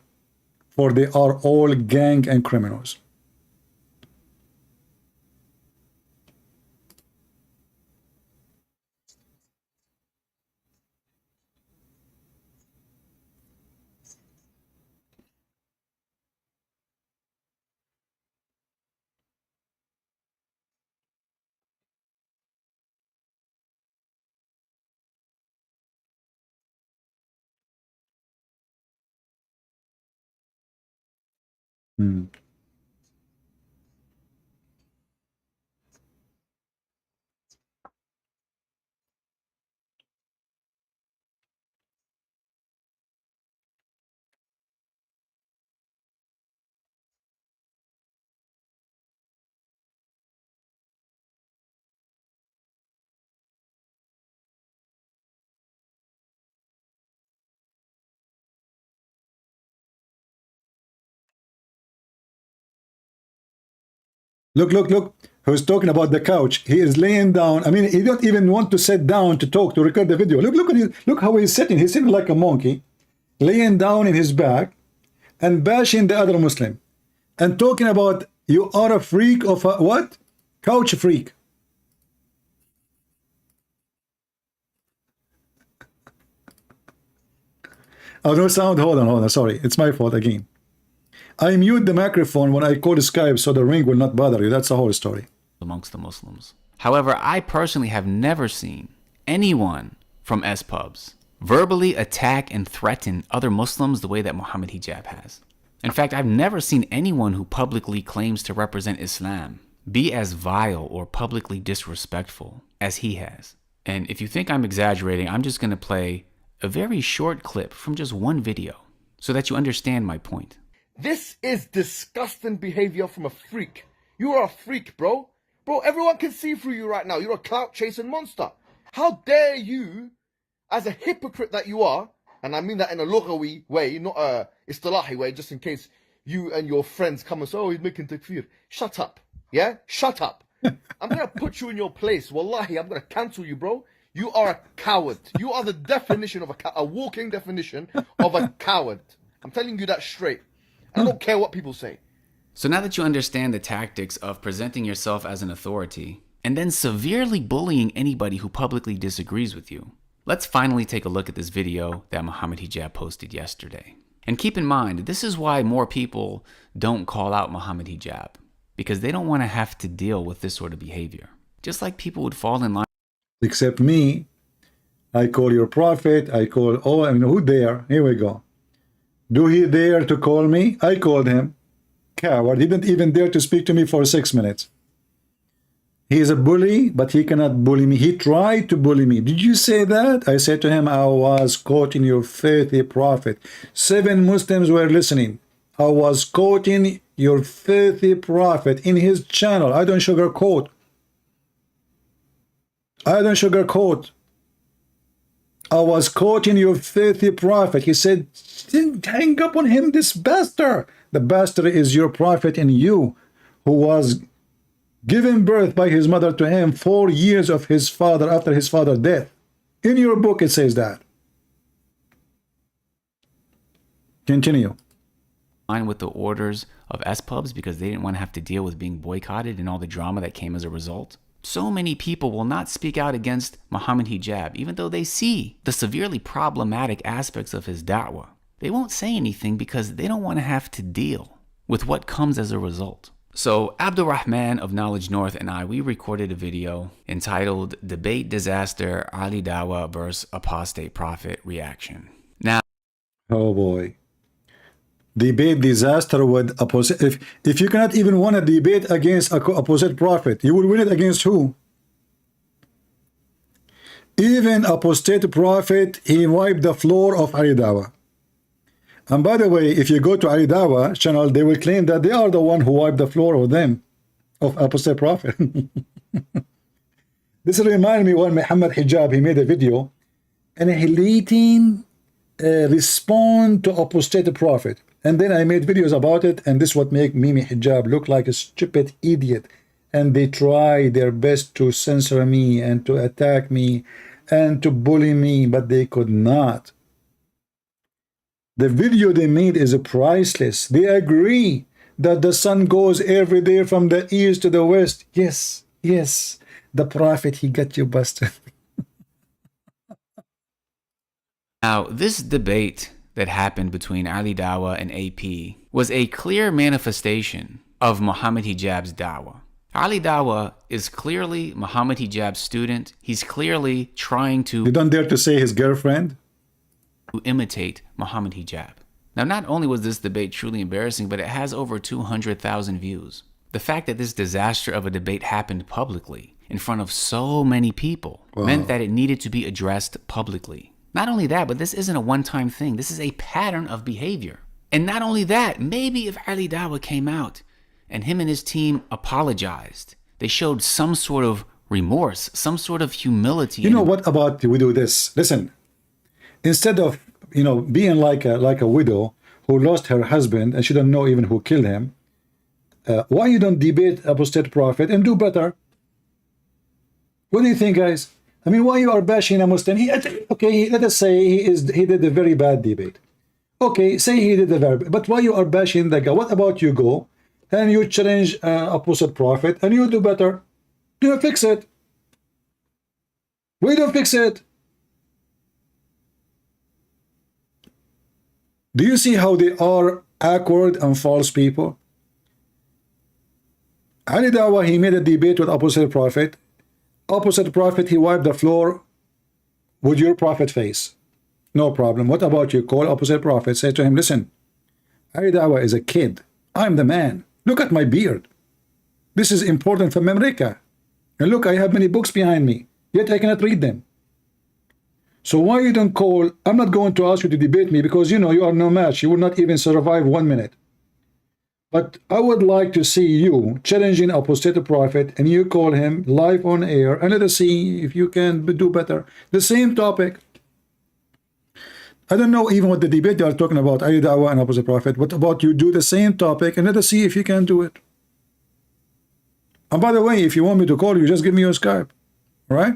for they are all gang and criminals. Hmm. Look, look, look. Who's talking about the couch? He is laying down. I mean, he don't even want to sit down to talk, to record the video. Look, look at his, look how he's sitting. He's sitting like a monkey, laying down in his back and bashing the other Muslim and talking about you are a freak of a what? Couch freak. Oh, no sound. Hold on. Sorry. It's my fault again. I mute the microphone when I call Skype so the ring will not bother you. That's the whole story. Amongst the Muslims. However, I personally have never seen anyone from S-pubs verbally attack and threaten other Muslims the way that Muhammad Hijab has. In fact, I've never seen anyone who publicly claims to represent Islam be as vile or publicly disrespectful as he has. And if you think I'm exaggerating, I'm just going to play a very short clip from just one video so that you understand my point. This is disgusting behavior from a freak. You are a freak, bro. Bro, everyone can see through you right now. You're a clout-chasing monster. How dare you, as a hypocrite that you are, and I mean that in a lughawi way, not a istilahi way, just in case you and your friends come and say, oh, he's making takfir. Shut up. Yeah? Shut up. I'm going to put you in your place. Wallahi, I'm going to cancel you, bro. You are a coward. You are the definition of a walking definition of a coward. I'm telling you that straight. I don't care what people say. So now that you understand the tactics of presenting yourself as an authority and then severely bullying anybody who publicly disagrees with you, let's finally take a look at this video that Muhammad Hijab posted yesterday. And keep in mind, this is why more people don't call out Muhammad Hijab, because they don't want to have to deal with this sort of behavior. Just like people would fall in line. Except me, I call your prophet, I call, oh, I mean, who dare? Here we go. Do he dare to call me? I called him. Coward. He didn't even dare to speak to me for 6 minutes. He is a bully, but he cannot bully me. He tried to bully me. Did you say that? I said to him, I was quoting your filthy prophet. 7 Muslims were listening. I was quoting your filthy prophet in his channel. I don't sugarcoat. I don't sugarcoat. I was quoting your filthy prophet. He said, hang up on him, this bastard. The bastard is your prophet and you, who was given birth by his mother to him 4 years of his father after his father's death. In your book it says that. Continue. line with the orders of S-pubs because they didn't want to have to deal with being boycotted and all the drama that came as a result. So many people will not speak out against Muhammad Hijab, even though they see the severely problematic aspects of his da'wah. They won't say anything because they don't want to have to deal with what comes as a result. So Abdurrahman of Knowledge North and I, we recorded a video entitled Debate Disaster, Ali Dawah vs. Apostate Prophet Reaction. Now, oh boy. Debate disaster with opposite. If you cannot even win a debate against a opposite prophet, you will win it against who? Even apostate prophet, he wiped the floor of Ali Dawah. And by the way, if you go to Ali Dawah channel, they will claim that they are the one who wiped the floor of them, of apostate prophet. This reminds me when Muhammad Hijab, he made a video and he leading respond to apostate prophet. And then I made videos about it, and this is what make Mimi Hijab look like a stupid idiot. And they try their best to censor me and to attack me and to bully me, but they could not. The video they made is priceless. They agree that the sun goes every day from the east to the west. Yes, yes, the prophet, he got you busted. Now, this debate that happened between Ali Dawah and AP was a clear manifestation of Muhammad Hijab's dawah. Ali Dawah is clearly Muhammad Hijab's student. He's clearly trying to... You don't dare to say his girlfriend? ...imitate Muhammad Hijab. Now, not only was this debate truly embarrassing, but it has over 200,000 views. The fact that this disaster of a debate happened publicly in front of so many people meant that it needed to be addressed publicly. Not only that, but this isn't a one-time thing. This is a pattern of behavior. And not only that, maybe if Ali Dawah came out and him and his team apologized, they showed some sort of remorse, some sort of humility. You know what about we do this? Listen, instead of being like a widow who lost her husband and she don't know even who killed him, why you don't debate apostate prophet and do better? What do you think, guys? I mean, why you are bashing a Muslim? Okay, let us say he did a very bad debate. Okay, say he did a very bad, but why you are bashing the guy? What about you go and you challenge opposite prophet and you do better? Do you fix it? We don't fix it. Do you see how they are awkward and false people? Ali Dawah, he made a debate with opposite prophet. Opposite prophet, he wiped the floor with your prophet face. No problem. What about you? Call opposite prophet. Say to him, listen, Ali Dawah is a kid. I'm the man. Look at my beard. This is important from America. And look, I have many books behind me, yet I cannot read them. So why you don't call? I'm not going to ask you to debate me because you are no match. You will not even survive 1 minute. But I would like to see you challenging apostate prophet and you call him live on air and let us see if you can do better. The same topic. I don't know even what the debate they are talking about, Ali Dawah and opposite prophet. What about you do the same topic and let us see if you can do it. And by the way, if you want me to call you, just give me your Skype. All right?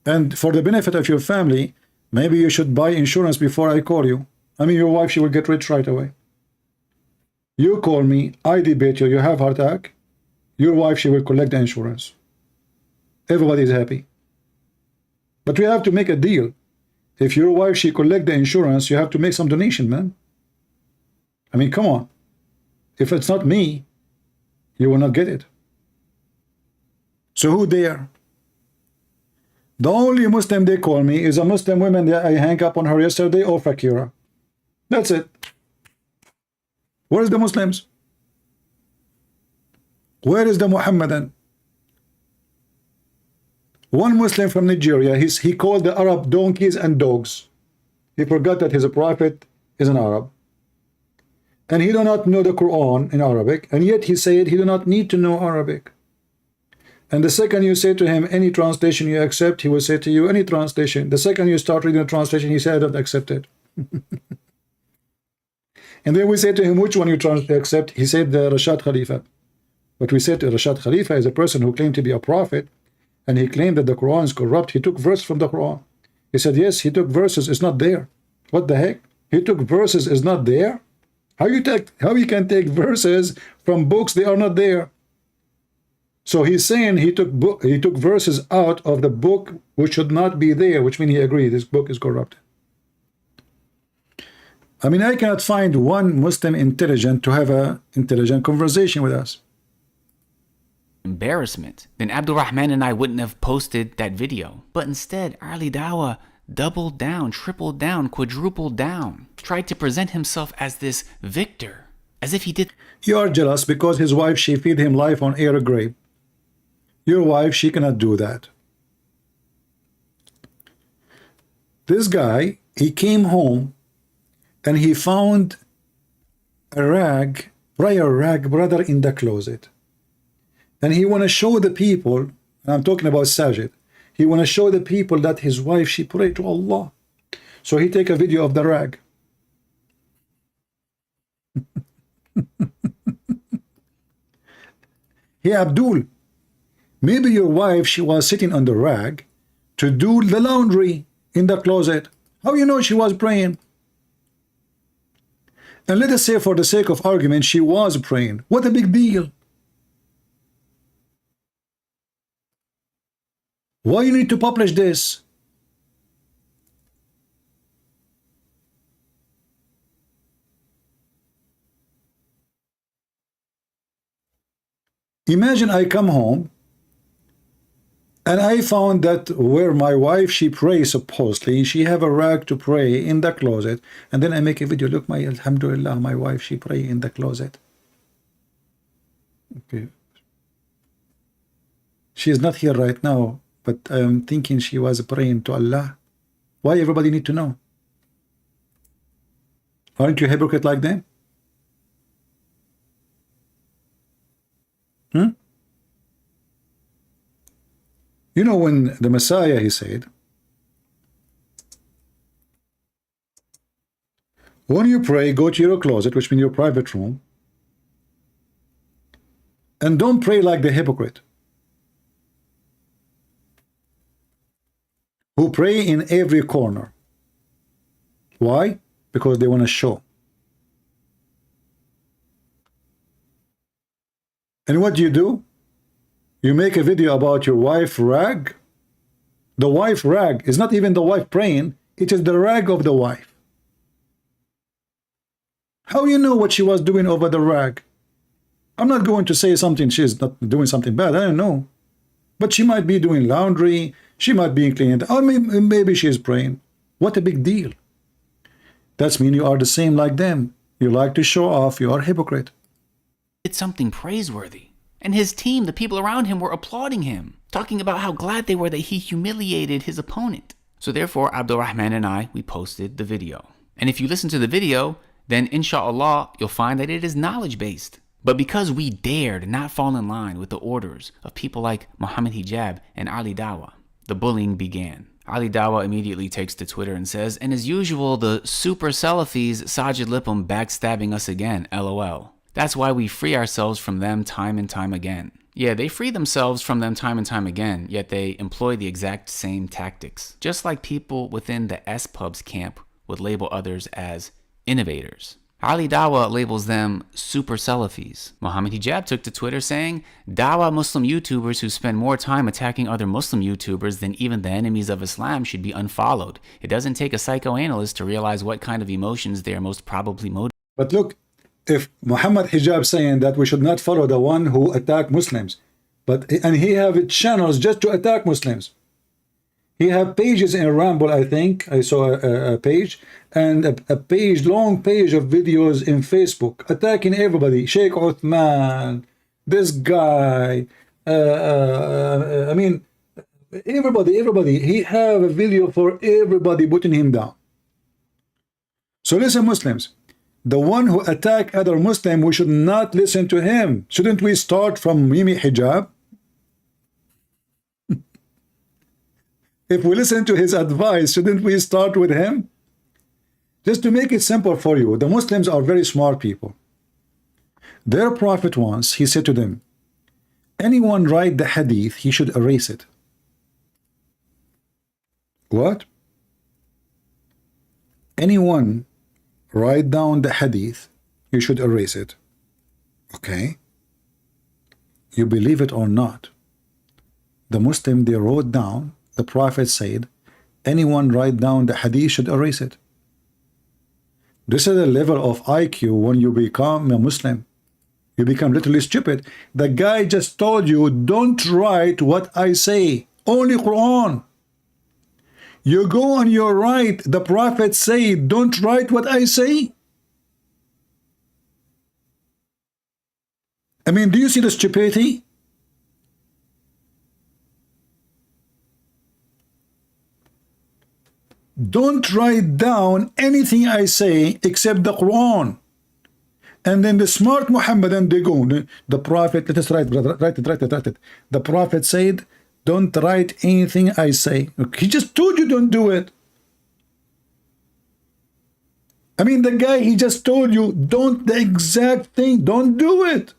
And for the benefit of your family, maybe you should buy insurance before I call you. I mean, your wife, she will get rich right away. You call me, I debate you, you have heart attack. Your wife, she will collect the insurance. Everybody is happy. But we have to make a deal. If your wife, she collect the insurance, you have to make some donation, man. I mean, come on. If it's not me, you will not get it. So who dare? The only Muslim they call me is a Muslim woman that I hang up on her yesterday or Fakira. That's it. Where is the Muslims? Where is the Muhammadan? One Muslim from Nigeria, he called the Arab donkeys and dogs. He forgot that his prophet is an Arab. And he do not know the Quran in Arabic, and yet he said he do not need to know Arabic. And the second you say to him, any translation you accept, he will say to you, any translation. The second you start reading a translation, he said, I don't accept it. And then we say to him, which one you accept? He said, the Rashad Khalifa. But we said to Rashad Khalifa is a person who claimed to be a prophet, and he claimed that the Quran is corrupt. He took verse from the Quran. He said, yes, he took verses, it's not there. What the heck? He took verses, is not there? How you can take verses from books they are not there? So he's saying he took verses out of the book which should not be there, which means he agreed this book is corrupted. I mean, I cannot find one Muslim intelligent to have an intelligent conversation with us. Embarrassment, then Abdul Rahman and I wouldn't have posted that video. But instead, Ali Dawah doubled down, tripled down, quadrupled down, tried to present himself as this victor, as if he did. You are jealous because his wife, she feed him life on air grape. Your wife, she cannot do that. This guy, he came home and he found a rag, prayer rag, brother, in the closet. And he want to show the people, and I'm talking about Sajid, he want to show the people that his wife, she prayed to Allah. So he take a video of the rag. Hey, Abdul, maybe your wife, she was sitting on the rag to do the laundry in the closet. How you know she was praying? And let us say, for the sake of argument, she was praying. What a big deal. Why you need to publish this? Imagine I come home and I found that where my wife, she prays supposedly, she have a rag to pray in the closet, and then I make a video, look, my alhamdulillah, my wife, she pray in the closet. Okay. She is not here right now, but I'm thinking she was praying to Allah. Why everybody need to know? Aren't you a hypocrite like them? You know, when the Messiah, he said, when you pray, go to your closet, which means your private room, and don't pray like the hypocrite, who pray in every corner. Why? Because they want to show. And what do? You make a video about your wife rag. The wife rag is not even the wife praying, it is the rag of the wife. How you know what she was doing over the rag? I'm not going to say something she's not doing something bad, I don't know. But she might be doing laundry, she might be cleaning, or maybe she's praying. What a big deal. That means you are the same like them. You like to show off, you are a hypocrite. Did something praiseworthy. And his team, the people around him, were applauding him, talking about how glad they were that he humiliated his opponent. So therefore, Abdul Rahman and I, we posted the video. And if you listen to the video, then inshallah, you'll find that it is knowledge-based. But because we dared not fall in line with the orders of people like Muhammad Hijab and Ali Dawah, the bullying began. Ali Dawah immediately takes to Twitter and says, and as usual, the super Salafis, Sajid Lippum, backstabbing us again, LOL. That's why we free ourselves from them time and time again. Yeah, they free themselves from them time and time again, yet they employ the exact same tactics. Just like people within the S-Pubs camp would label others as innovators. Ali Dawah labels them super Salafis. Muhammad Hijab took to Twitter saying, Dawah Muslim YouTubers who spend more time attacking other Muslim YouTubers than even the enemies of Islam should be unfollowed. It doesn't take a psychoanalyst to realize what kind of emotions they are most probably motivated. But look, if Muhammad Hijab saying that we should not follow the one who attack Muslims, and he have channels just to attack Muslims. He have pages in Ramble, I think. I saw a page, and a page, long page of videos in Facebook attacking everybody. Sheikh Uthman, this guy, I mean, everybody. He have a video for everybody putting him down. So listen, Muslims. The one who attack other Muslim, we should not listen to him. Shouldn't we start from Mimi Hijab? If we listen to his advice, shouldn't we start with him? Just to make it simple for you, the Muslims are very smart people. Their prophet once, he said to them, anyone write the hadith, he should erase it. What? Anyone write down the hadith, you should erase it. Okay? You believe it or not, the Muslim, they wrote down, the Prophet said, anyone write down the hadith should erase it. This is the level of IQ when you become a Muslim. You become literally stupid. The guy just told you, don't write what I say, only Quran. You go on your right, the Prophet said, don't write what I say. I mean, do you see the stupidity? Don't write down anything I say except the Quran. And then the smart Muhammadan, they go, the Prophet, let us write it. The Prophet said, don't write anything I say. He just told you don't do it. I mean, the guy, he just told you, don't the exact thing, don't do it.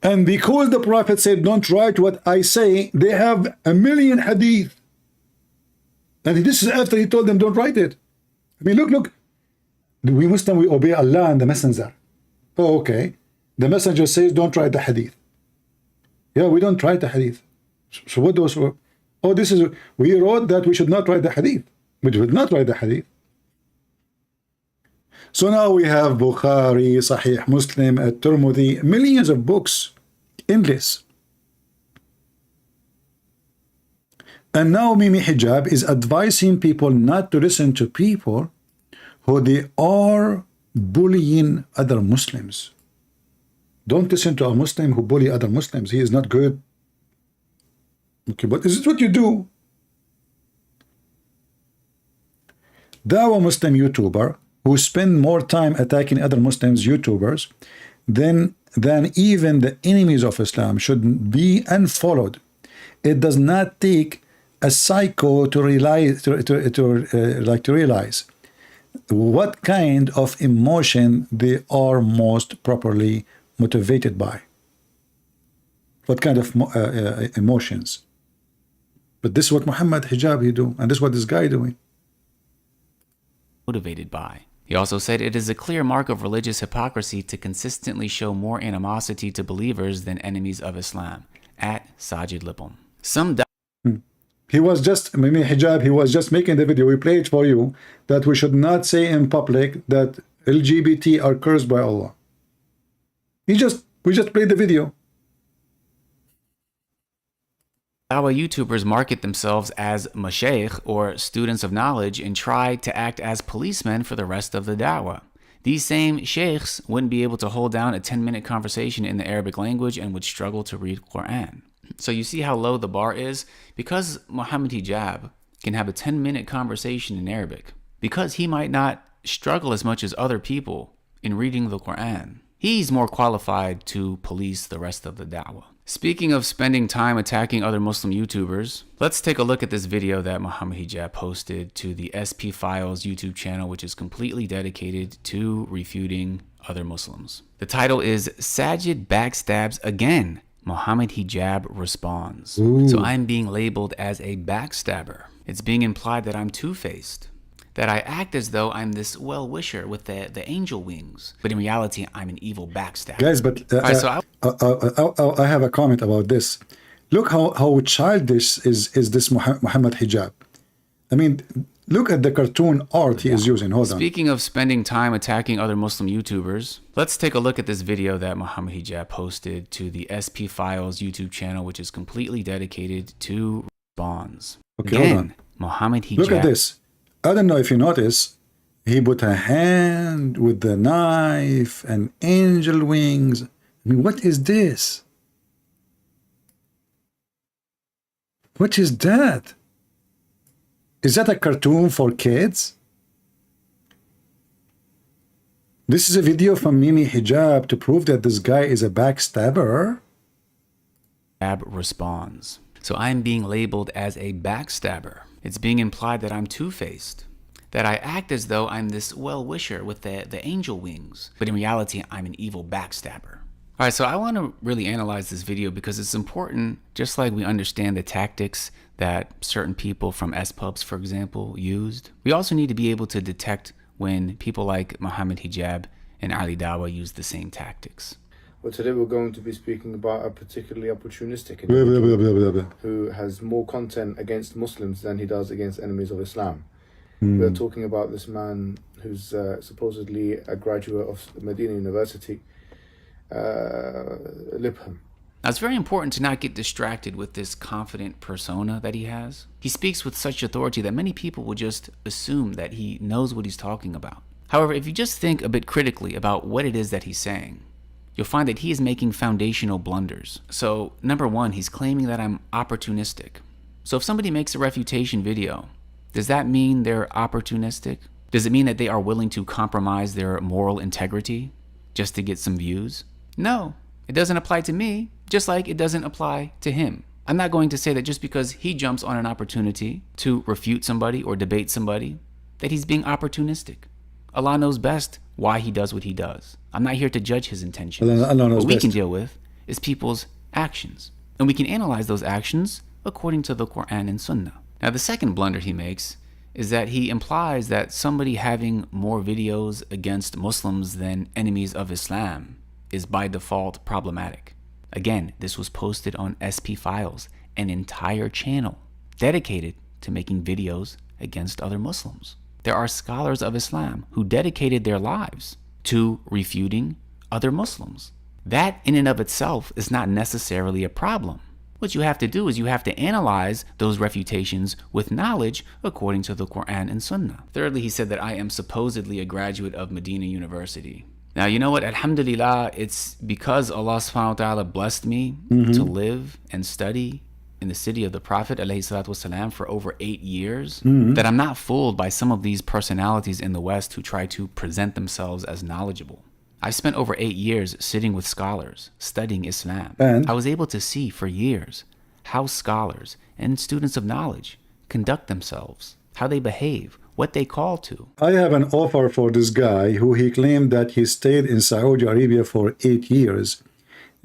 And because the Prophet said, don't write what I say, they have 1 million hadith. And this is after he told them, don't write it. I mean, look. We Muslim, we obey Allah and the Messenger. Oh, okay. The Messenger says, don't write the hadith. Yeah, we don't write the hadith. So what those were? Oh, this is, we wrote that we should not write the hadith. We should not write the hadith. So now we have Bukhari, Sahih Muslim, At-Tirmidhi, millions of books, endless. And now Mimi Hijab is advising people not to listen to people who they are bullying other Muslims. Don't listen to a Muslim who bully other Muslims. He is not good. Okay, but is it what you do? Dawah Muslim YouTuber who spend more time attacking other Muslims YouTubers than even the enemies of Islam should be unfollowed. It does not take a psycho to realize what kind of emotion they are most properly motivated by. What kind of emotions? But this is what Muhammad Hijab he do, and this is what this guy doing. Motivated by. He also said it is a clear mark of religious hypocrisy to consistently show more animosity to believers than enemies of Islam. At Sajid Lipum. He was just, Mimi Hijab, he was just making the video. We play it for you that we should not say in public that LGBT are cursed by Allah. We just played the video. Dawah YouTubers market themselves as mashaykh or students of knowledge and try to act as policemen for the rest of the dawah. These same sheikhs wouldn't be able to hold down a 10-minute conversation in the Arabic language and would struggle to read Quran. So you see how low the bar is? Because Muhammad Hijab can have a 10-minute conversation in Arabic, because he might not struggle as much as other people in reading the Quran, he's more qualified to police the rest of the dawah. Speaking of spending time attacking other Muslim YouTubers, let's take a look at this video that Muhammad Hijab posted to the SP Files YouTube channel, which is completely dedicated to refuting other Muslims. The title is Sajid Backstabs Again. Muhammad Hijab responds. Ooh. So I'm being labeled as a backstabber. It's being implied that I'm two-faced, that I act as though I'm this well-wisher with the angel wings, but in reality, I'm an evil backstabber. Guys, but I have a comment about this. Look how childish is this Muhammad Hijab. I mean, look at the cartoon art he is using. Hold on. Speaking of spending time attacking other Muslim YouTubers, let's take a look at this video that Muhammad Hijab posted to the SP Files YouTube channel, which is completely dedicated to responds. Okay, Again, hold on. Muhammad Hijab. Look at this. I don't know if you notice, he put a hand with the knife and angel wings. I mean, what is this? What is that? Is that a cartoon for kids? This is a video from Mimi Hijab to prove that this guy is a backstabber. Hijab responds. So I'm being labeled as a backstabber. It's being implied that I'm two-faced, that I act as though I'm this well-wisher with the angel wings, but in reality, I'm an evil backstabber. All right, so I want to really analyze this video because it's important, just like we understand the tactics that certain people from S-pubs, for example, used. We also need to be able to detect when people like Muhammad Hijab and Ali Dawah use the same tactics. Well, today we're going to be speaking about a particularly opportunistic individual who has more content against Muslims than he does against enemies of Islam. We're talking about this man who's supposedly a graduate of Medina University, Libham. Now, it's very important to not get distracted with this confident persona that he has. He speaks with such authority that many people will just assume that he knows what he's talking about. However, if you just think a bit critically about what it is that he's saying, you'll find that he is making foundational blunders. So, number one, he's claiming that I'm opportunistic. So if somebody makes a refutation video, does that mean they're opportunistic? Does it mean that they are willing to compromise their moral integrity just to get some views? No, it doesn't apply to me, just like it doesn't apply to him. I'm not going to say that just because he jumps on an opportunity to refute somebody or debate somebody, that he's being opportunistic. Allah knows best why he does what he does. I'm not here to judge his intentions. What we can deal with is people's actions. And we can analyze those actions according to the Quran and Sunnah. Now, the second blunder he makes is that he implies that somebody having more videos against Muslims than enemies of Islam is by default problematic. Again, this was posted on SP Files, an entire channel dedicated to making videos against other Muslims. There are scholars of Islam who dedicated their lives to refuting other Muslims. That in and of itself is not necessarily a problem. What you have to do is you have to analyze those refutations with knowledge according to the Quran and Sunnah. Thirdly, he said that I am supposedly a graduate of Medina University. Now, you know what? Alhamdulillah, it's because Allah subhanahu wa ta'ala blessed me to live and study in the city of the Prophet ﷺ for over 8 years that I'm not fooled by some of these personalities in the West who try to present themselves as knowledgeable. I spent over 8 years sitting with scholars, studying Islam. And I was able to see for years how scholars and students of knowledge conduct themselves, how they behave, what they call to. I have an offer for this guy who he claimed that he stayed in Saudi Arabia for 8 years,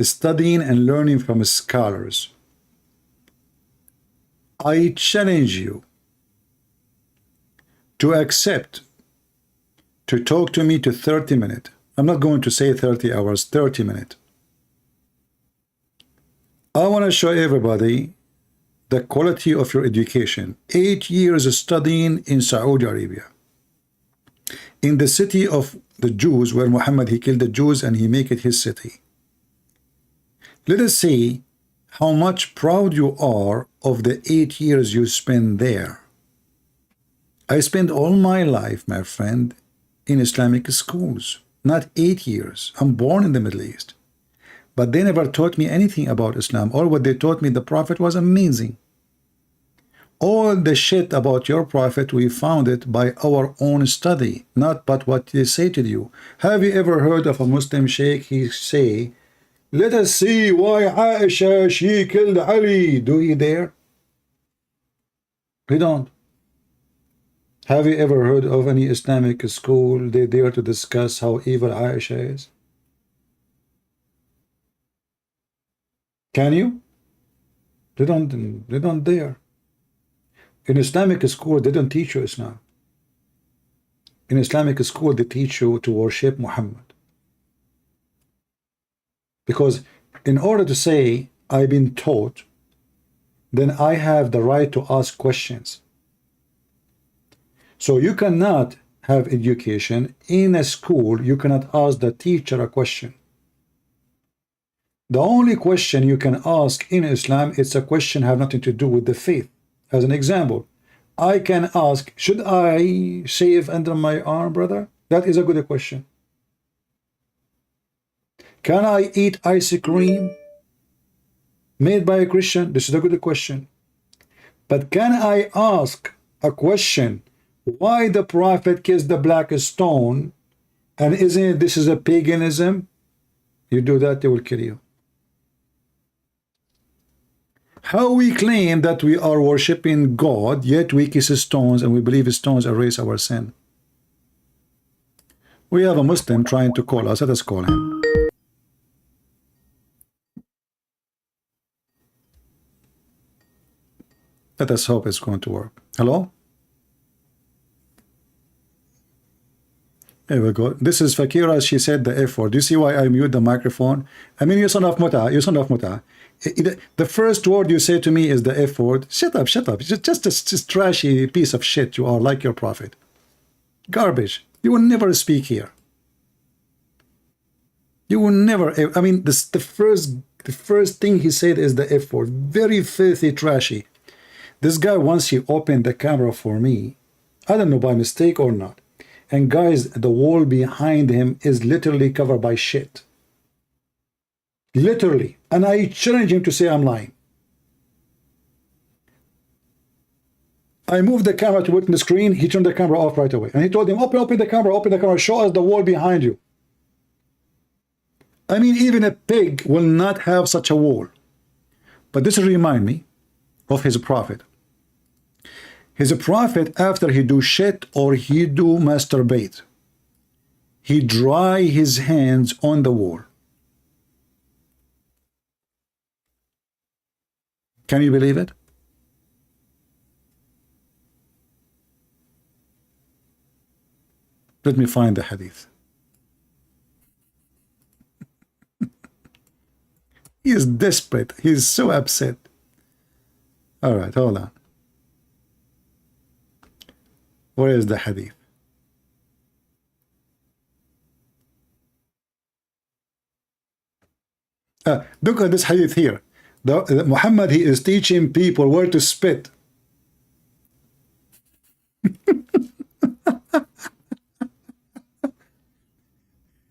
studying and learning from scholars. I challenge you to accept to talk to me to 30 minutes. I'm not going to say 30 hours, 30 minutes. I want to show everybody the quality of your education. 8 years studying in Saudi Arabia, in the city of the Jews, where Muhammad, he killed the Jews and he make it his city. Let us see how much proud you are of the 8 years you spend there. I spent all my life, my friend, in Islamic schools. Not 8 years. I'm born in the Middle East. But they never taught me anything about Islam. All what they taught me, the Prophet was amazing. All the shit about your Prophet, we found it by our own study, not but what they say to you. Have you ever heard of a Muslim sheikh, he say, let us see why Aisha, she killed Ali? Do you dare? We don't. Have you ever heard of any Islamic school, they dare to discuss how evil Aisha is? Can you? They don't dare. In Islamic school, they don't teach you Islam. In Islamic school, they teach you to worship Muhammad. Because in order to say, I've been taught, then I have the right to ask questions. So you cannot have education in a school, you cannot ask the teacher a question. The only question you can ask in Islam, it's a question have nothing to do with the faith. As an example, I can ask, should I shave under my arm, brother? That is a good question. Can I eat ice cream made by a Christian? This is a good question. But can I ask a question, why the Prophet kissed the black stone, and isn't it, this is a paganism? You do that, they will kill you. How we claim that we are worshiping God, yet we kiss stones and we believe stones erase our sin. We have a Muslim trying to call us. Let us call him. Let us hope it's going to work. Hello? Here we go. This is Fakira. She said the F word. Do you see why I mute the microphone? I mean, you son of muta. You son of muta. The first word you say to me is the F word. Shut up, shut up. Just trashy piece of shit you are, like your prophet. Garbage. You will never speak here. You will never. I mean, the first thing he said is the F word. Very filthy, trashy. This guy, once he opened the camera for me, I don't know by mistake or not. And guys, the wall behind him is literally covered by shit. Literally. And I challenge him to say I'm lying. I moved the camera to witness screen. He turned the camera off right away. And he told him, open the camera, show us the wall behind you. I mean, even a pig will not have such a wall. But this reminds me of his prophet. His prophet, after he do shit or he do masturbate, he dry his hands on the wall. Can you believe it? Let me find the hadith. He is desperate. He is so upset. All right, hold on. Where is the hadith? Look at this hadith here. Muhammad, he is teaching people where to spit.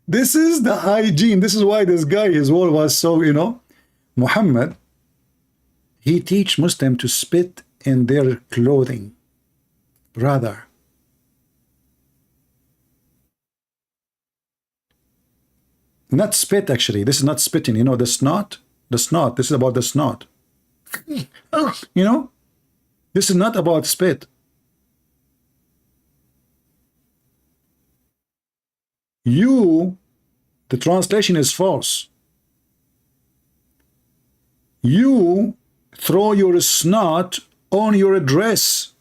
This is the hygiene. This is why this guy, his wall was so, you know. Muhammad, he teach Muslim to spit in their clothing. Brother. Not spit, actually. This is not spitting. You know, the snot. The snot. This is about the snot. You know? This is not about spit. You, the translation is false. You throw your snot on your dress.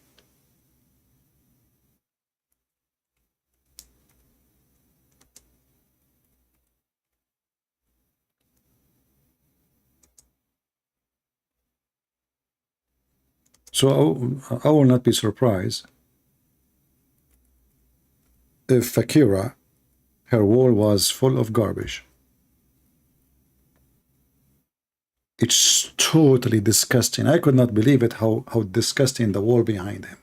So I will not be surprised if Fakira, her wall was full of garbage. It's totally disgusting. I could not believe it, how disgusting the wall behind him.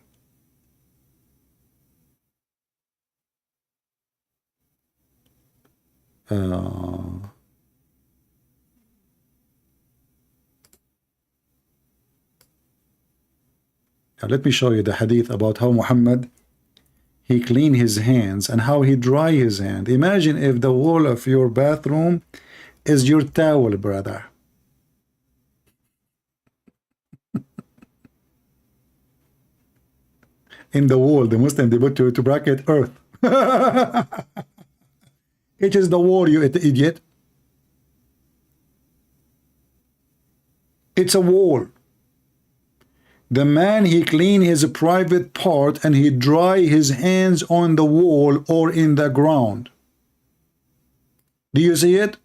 Now let me show you the hadith about how Muhammad, he clean his hands and how he dry his hand. Imagine if the wall of your bathroom is your towel, brother. In the wall, the Muslim, they put to bracket earth. It is the wall, you idiot. It's a wall. The man, he clean his private part and he dry his hands on the wall or in the ground. Do you see it?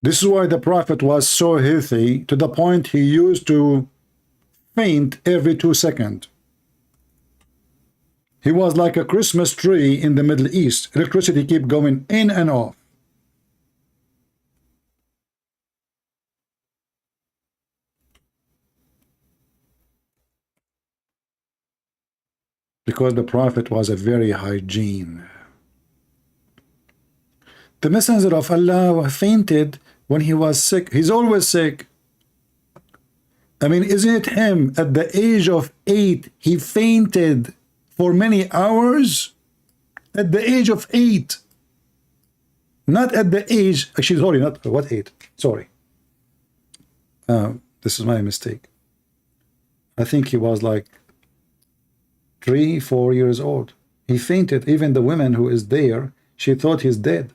This is why the Prophet was so healthy, to the point he used to faint every 2 seconds. He was like a Christmas tree in the Middle East. Electricity keep going in and off. Because the Prophet was a very hygiene. The Messenger of Allah fainted when he was sick. He's always sick. I mean, isn't it him at the age of 8, he fainted for many hours? At the age of 8. Not at the age, actually, sorry, not what 8? Sorry. This is my mistake. I think he was like 3, 4 years old. He fainted. Even the woman who is there, she thought he's dead.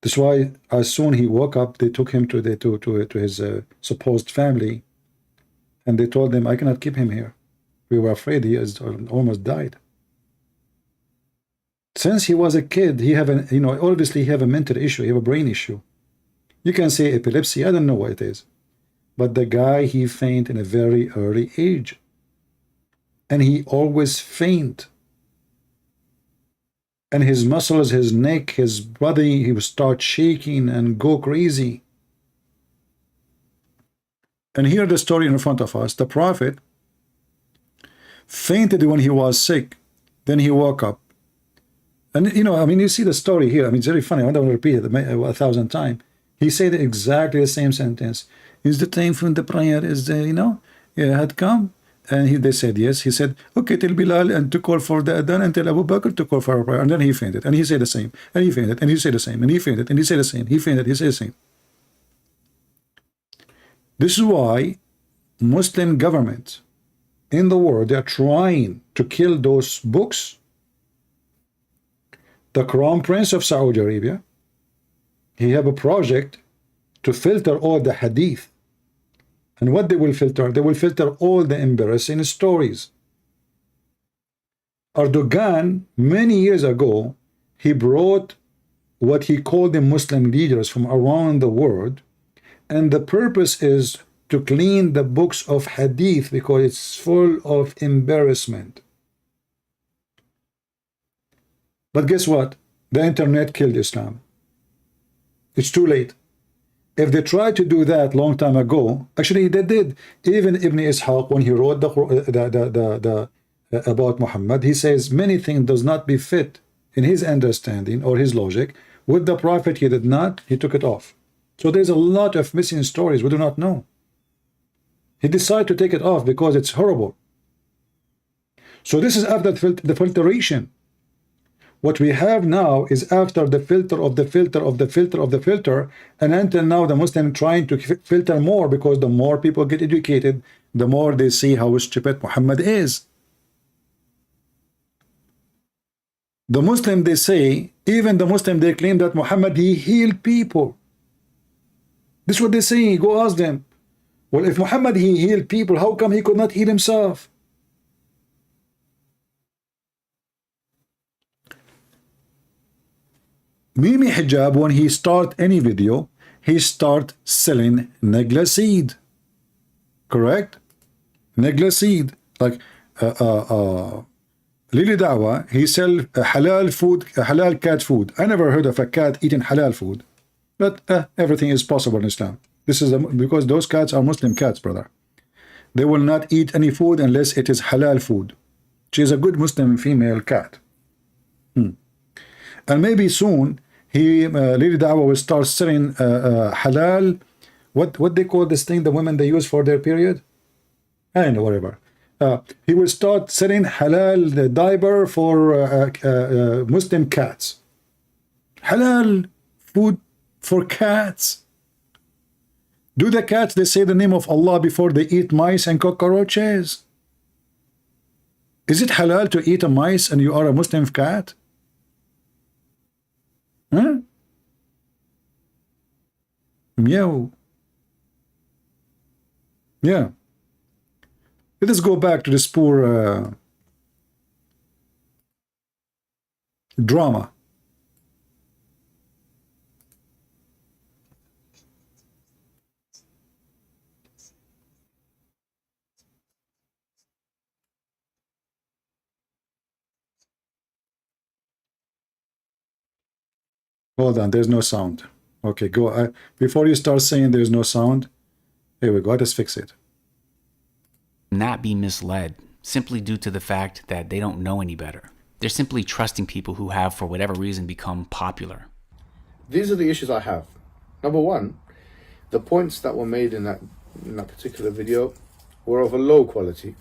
That's why as soon he woke up, they took him to his supposed family, and they told them, I cannot keep him here. We were afraid he has almost died. Since he was a kid, he have a, obviously he have a mental issue, he have a brain issue. You can say epilepsy, I don't know what it is. But the guy, he faint in a very early age. And he always faint. And his muscles, his neck, his body, he would start shaking and go crazy. And here the story in front of us, the Prophet fainted when he was sick. Then he woke up. And you see the story here. it's very funny. I don't want to repeat it 1,000 times. He said exactly the same sentence. Is the time from the prayer is had come? And they said yes. He said, okay, tell Bilal and to call for the adhan, and tell Abu Bakr to call for a prayer. And then he fainted. And he said the same. And he fainted. And he said the same. And he fainted. And he said the same. He fainted. He said the same. This is why Muslim governments in the world, they are trying to kill those books. The Crown Prince of Saudi Arabia, he have a project to filter all the hadith. And what they will filter? They will filter all the embarrassing stories. Erdogan, many years ago, he brought what he called the Muslim leaders from around the world, and the purpose is to clean the books of hadith because it's full of embarrassment. But guess what? The internet killed Islam. It's too late. If they tried to do that long time ago, actually they did. Even Ibn Ishaq, when he wrote about Muhammad, he says many things does not be fit in his understanding or his logic. With the Prophet, he did not. He took it off. So there's a lot of missing stories we do not know. He decided to take it off because it's horrible. So this is after the filtration. What we have now is after the filter of the filter of the filter of the filter, and until now the Muslim trying to filter more, because the more people get educated, the more they see how stupid Muhammad is. The Muslim, they say, even the Muslim, they claim that Muhammad, he healed people. This is what they say. Go ask them. Well, if Muhammad, he healed people, how come he could not heal himself? Mimi Hijab, when he start any video, he start selling negla seed. Correct? Negla seed. Like Lily Dawah, he sell halal food, halal cat food. I never heard of a cat eating halal food. But everything is possible in Islam. This is because those cats are Muslim cats, brother. They will not eat any food unless it is halal food. She is a good Muslim female cat. And maybe soon Lily Dawah will start selling halal, what they call this thing the women they use for their period? I don't know, whatever. He will start selling halal diaper for Muslim cats. Halal food for cats. Do the cats, they say the name of Allah before they eat mice and cockroaches? Is it halal to eat a mice and you are a Muslim cat? Huh? Meow. Yeah. Let us go back to this poor drama. Hold on, there's no sound. Okay, go. Before you start saying there's no sound, here we go. Let's fix it. Not be misled simply due to the fact that they don't know any better. They're simply trusting people who have, for whatever reason, become popular. These are the issues I have. Number one, the points that were made in that particular video were of a low quality.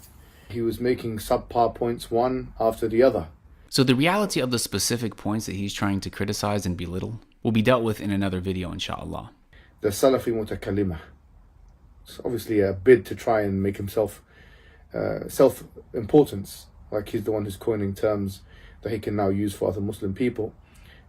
He was making subpar points one after the other. So the reality of the specific points that he's trying to criticize and belittle will be dealt with in another video, inshallah. The Salafi Mutakallimah. It's obviously a bid to try and make himself self-importance, like he's the one who's coining terms that he can now use for other Muslim people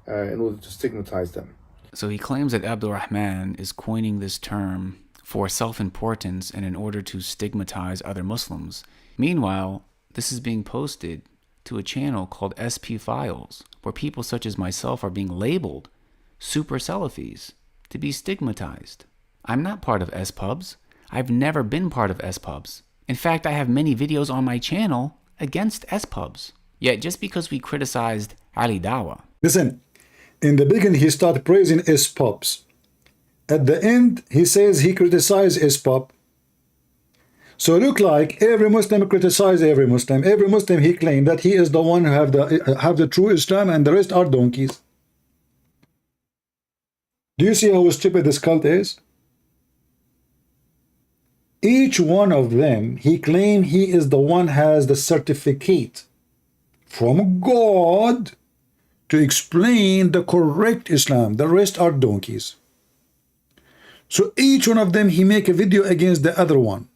in order to stigmatize them. So he claims that Abdul Rahman is coining this term for self-importance and in order to stigmatize other Muslims. Meanwhile, this is being posted to a channel called SP Files, where people such as myself are being labeled super Salafis to be stigmatized. I'm not part of SPubs. I've never been part of SPubs. In fact, I have many videos on my channel against SPubs. Yet just because we criticized Ali Dawah. Listen, in the beginning he started praising SPubs. At the end he says he criticized SPub. So look like every Muslim criticizes every Muslim. Every Muslim he claimed that he is the one who have the true Islam and the rest are donkeys. Do you see how stupid this cult is? Each one of them, he claimed he is the one has the certificate from God to explain the correct Islam. The rest are donkeys. So each one of them, he make a video against the other one.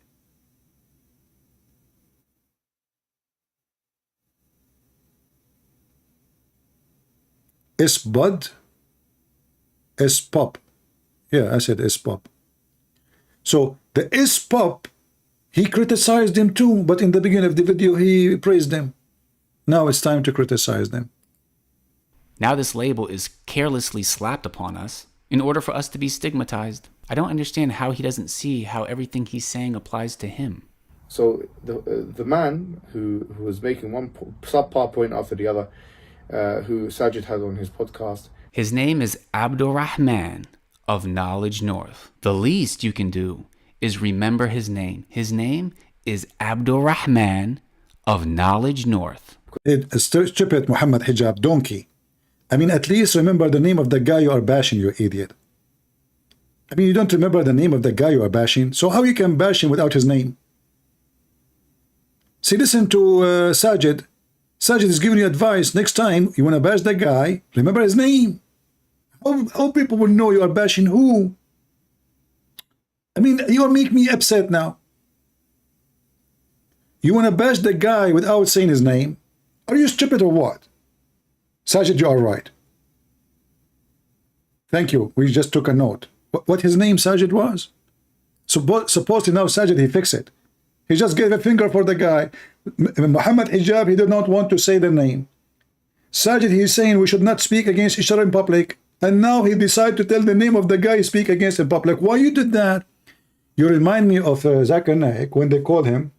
SBud, SPub. Yeah, I said SPub. So the SPub, he criticized them too, but in the beginning of the video, he praised them. Now it's time to criticize them. Now this label is carelessly slapped upon us in order for us to be stigmatized. I don't understand how he doesn't see how everything he's saying applies to him. So the man who was making one subpar point after the other, who Sajid had on his podcast. His name is Abdul Rahman of Knowledge North. The least you can do is remember his name. His name is Abdul Rahman of Knowledge North. Stupid Muhammad Hijab donkey. I mean, at least remember the name of the guy you are bashing, you idiot. I mean, you don't remember the name of the guy you are bashing, so how you can bash him without his name? See, listen to Sajid. Sajid is giving you advice. Next time you want to bash that guy, remember his name. How people will know you are bashing who? I mean, you're making me upset now. You want to bash the guy without saying his name? Are you stupid or what? Sajid, you are right. Thank you. We just took a note. What his name, Sajid, was? Supposedly now Sajid, he fixed it. He just gave a finger for the guy. Muhammad Hijab, he did not want to say the name. Sajid, he's saying we should not speak against each other in public. And now he decided to tell the name of the guy he speak against in public. Why you did that? You remind me of Zakir Naik when they called him,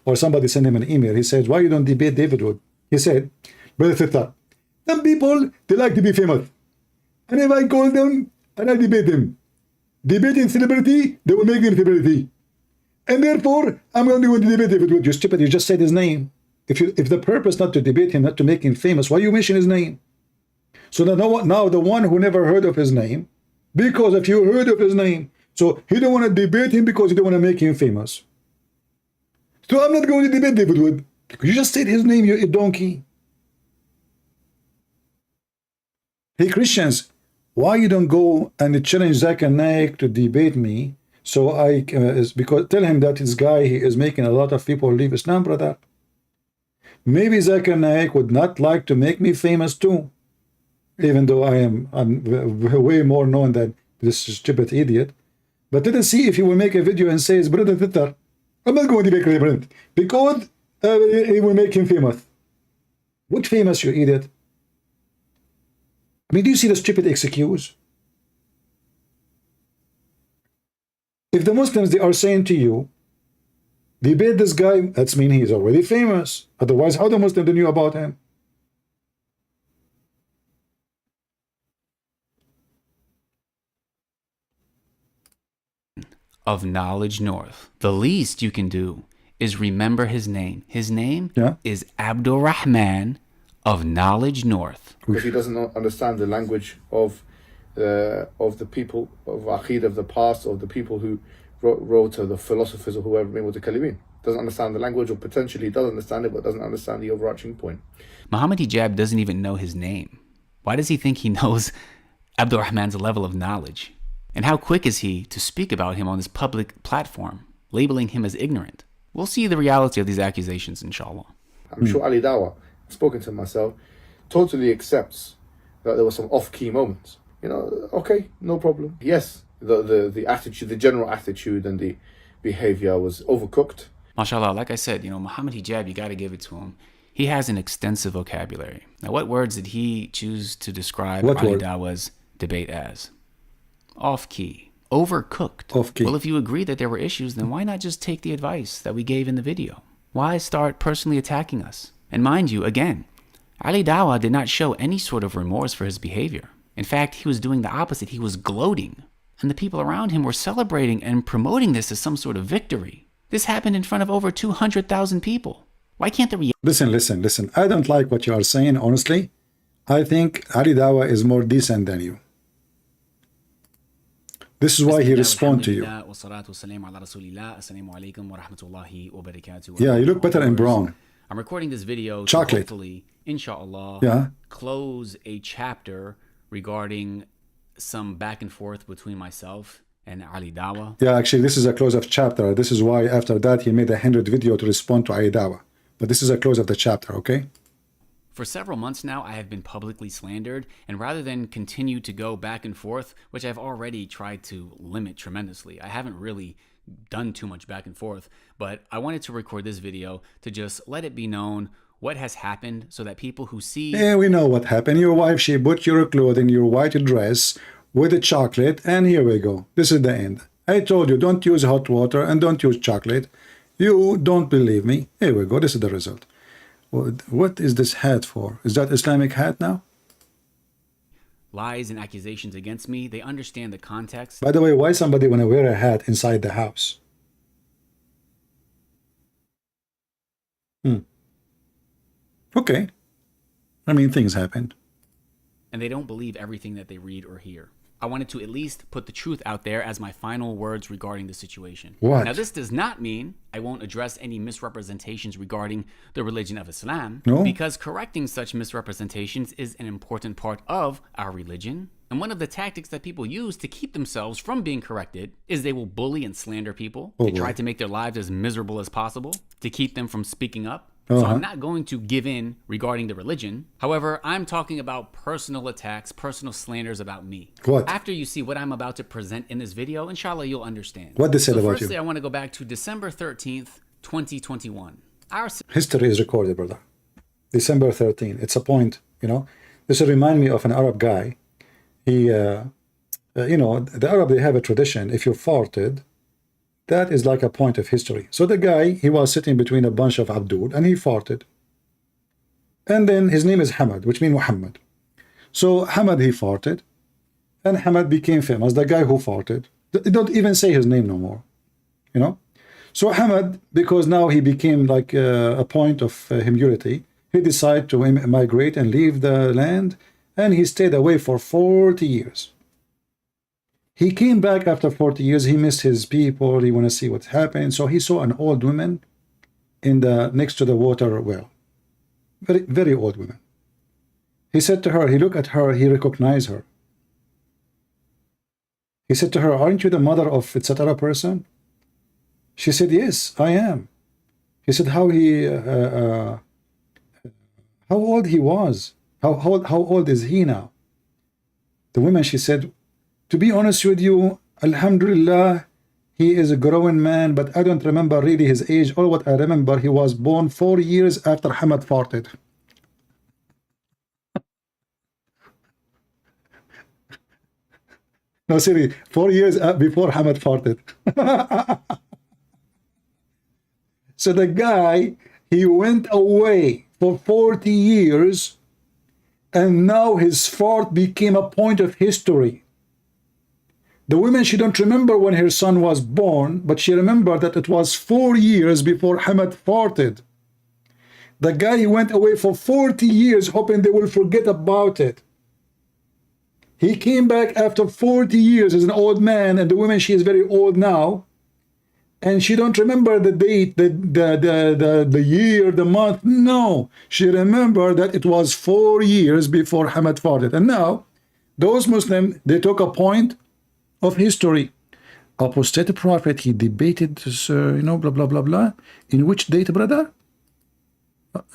or somebody sent him an email. He said, why you don't debate David Wood? He said, Brother Fitta, some people, they like to be famous. And if I call them and I debate them, debating celebrity, they will make them celebrity. And therefore, I'm only going to debate David Wood. You're stupid, you just said his name. If the purpose not to debate him, not to make him famous, why you mention his name? So now the one who never heard of his name, because if you heard of his name, so he don't want to debate him because he don't want to make him famous. So I'm not going to debate David Wood. You just said his name, you donkey. Hey Christians, why you don't go and challenge Zakir Naik to debate me? So because tell him that this guy, he is making a lot of people leave Islam, brother. Maybe Zakir Naik would not like to make me famous too. Even though I'm way more known than this stupid idiot. But let us see if he will make a video and says, Brother Twitter, I'm not going to make a because he will make him famous. What famous, you idiot? I mean, do you see the stupid excuse? If the Muslims, they are saying to you, debate this guy, that's mean he's already famous. Otherwise, how the Muslims knew about him? Of Knowledge North. The least you can do is remember his name. His name is Abdul Rahman of Knowledge North. Because he doesn't understand the language of the people of Aqid of the past, of the people who wrote the philosophers or whoever made the Kalimeen. Doesn't understand the language, or potentially does understand it, but doesn't understand the overarching point. Muhammad Hijab doesn't even know his name. Why does he think he knows Abdul Rahman's level of knowledge? And how quick is he to speak about him on this public platform, labeling him as ignorant? We'll see the reality of these accusations, inshallah. I'm sure Ali Dawah, I've spoken to him myself, totally accepts that there were some off-key moments. You know, okay, no problem. Yes, the attitude, the general attitude and the behavior was overcooked. MashaAllah, like I said, Muhammad Hijab, you got to give it to him. He has an extensive vocabulary. Now, what words did he choose to describe Ali Dawah's debate as? Off-key. Overcooked. Off-key. Well, if you agree that there were issues, then why not just take the advice that we gave in the video? Why start personally attacking us? And mind you, again, Ali Dawah did not show any sort of remorse for his behavior. In fact, he was doing the opposite. He was gloating. And the people around him were celebrating and promoting this as some sort of victory. This happened in front of over 200,000 people. Why can't the Listen. I don't like what you are saying, honestly. I think Ali Dawah is more decent than you. This is why he responds to you. Yeah, you look better in brown. I'm recording this video Chocolate. to hopefully, inshallah, close a chapter regarding some back and forth between myself and Ali Dawah. Yeah, actually, this is a close of chapter. This is why after that he made 100 video to respond to Ali Dawah. But this is a close of the chapter, okay? For several months now, I have been publicly slandered, and rather than continue to go back and forth, which I've already tried to limit tremendously, I haven't really done too much back and forth, but I wanted to record this video to just let it be known what has happened so that people who see... Yeah, we know what happened. Your wife, she put your clothing, your white dress with the chocolate, and here we go. This is the end. I told you, don't use hot water and don't use chocolate. You don't believe me. Here we go. This is the result. What is this hat for? Is that Islamic hat now? Lies and accusations against me, they understand the context. By the way, why somebody want to wear a hat inside the house? Okay. I mean, things happened. And they don't believe everything that they read or hear. I wanted to at least put the truth out there as my final words regarding the situation. What? Now, this does not mean I won't address any misrepresentations regarding the religion of Islam, no, because correcting such misrepresentations is an important part of our religion. And one of the tactics that people use to keep themselves from being corrected is they will bully and slander people. They try to make their lives as miserable as possible to keep them from speaking up. So I'm not going to give in regarding the religion. However, I'm talking about personal attacks, personal slanders about me. What? After you see what I'm about to present in this video, inshallah, you'll understand. What they said about you? Firstly, I want to go back to December 13th, 2021. History is recorded, brother. December 13th. It's a point, This will remind me of an Arab guy. He, the Arab, they have a tradition. If you farted, that is like a point of history. So the guy, he was sitting between a bunch of Abdul and he farted. And then his name is Hamad, which means Muhammad. So Hamad, he farted. And Hamad became famous, the guy who farted. They don't even say his name no more. So Hamad, because now he became like a point of humility, he decided to migrate and leave the land. And he stayed away for 40 years. He came back after 40 years. He missed his people. He want to see what happened. So he saw an old woman next to the water well. Very, very old woman. He said to her, he looked at her, he recognized her. He said to her, aren't you the mother of etc. person? She said, yes, I am. He said how old he was. How old is he now? The woman, she said, to be honest with you, Alhamdulillah, he is a growing man, but I don't remember really his age. All what I remember, he was born 4 years after Hamad farted. No, seriously, 4 years before Hamad farted. So the guy, he went away for 40 years, and now his fart became a point of history. The woman, she don't remember when her son was born, but she remembered that it was 4 years before Hamad farted. The guy, he went away for 40 years hoping they will forget about it. He came back after 40 years as an old man, and the woman, she is very old now, and she don't remember the date, the year, the month. No, she remembered that it was 4 years before Hamad farted. And now, those Muslims, they took a point of history. Apostate prophet, he debated this, you know, blah, blah, blah, blah. In which date, brother?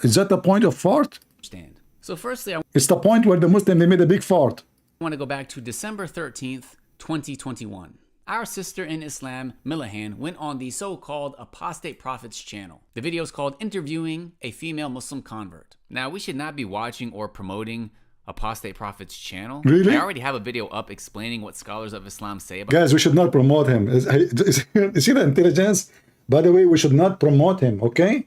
Is that the point of fart? Understand. So firstly, I It's the point where the Muslim, they made a big fart. want to go back to December 13th, 2021. Our sister in Islam, Millihan, went on the so-called Apostate Prophet's channel. The video is called Interviewing a Female Muslim Convert. Now, we should not be watching or promoting Apostate Prophet's channel. Really? I already have a video up explaining what scholars of Islam say about Guys, we should not promote him. You see the intelligence? By the way, we should not promote him, okay?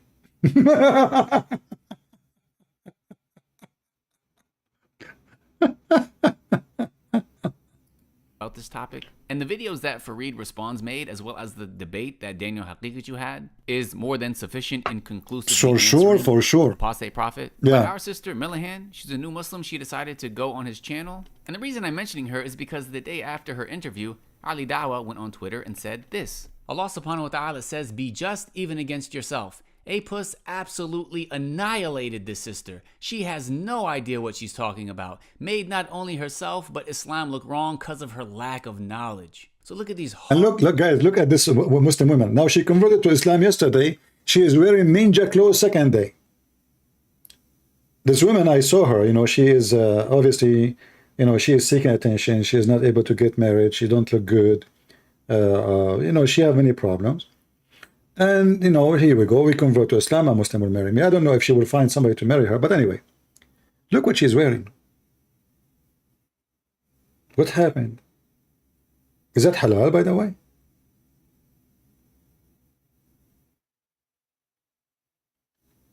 this topic. And the videos that Fareed Responds made, as well as the debate that Daniel Haqiqatu had, is more than sufficient and conclusive. For sure. Apostate Prophet. Yeah. But our sister Millihan, she's a new Muslim. She decided to go on his channel. And the reason I'm mentioning her is because the day after her interview, Ali Dawah went on Twitter and said this. Allah subhanahu wa ta'ala says, "Be just even against yourself. Apus absolutely annihilated this sister. She has no idea what she's talking about. Made not only herself, but Islam look wrong because of her lack of knowledge." So look at these. And look, guys, look at this Muslim woman. Now she converted to Islam yesterday. She is wearing ninja clothes second day. This woman, I saw her, you know, she is obviously, you know, she is seeking attention. She is not able to get married. She don't look good. You know, she have many problems. And, you know, here we go. We convert to Islam. A Muslim will marry me. I don't know if she will find somebody to marry her. But anyway, look what she's wearing. What happened? Is that halal, by the way?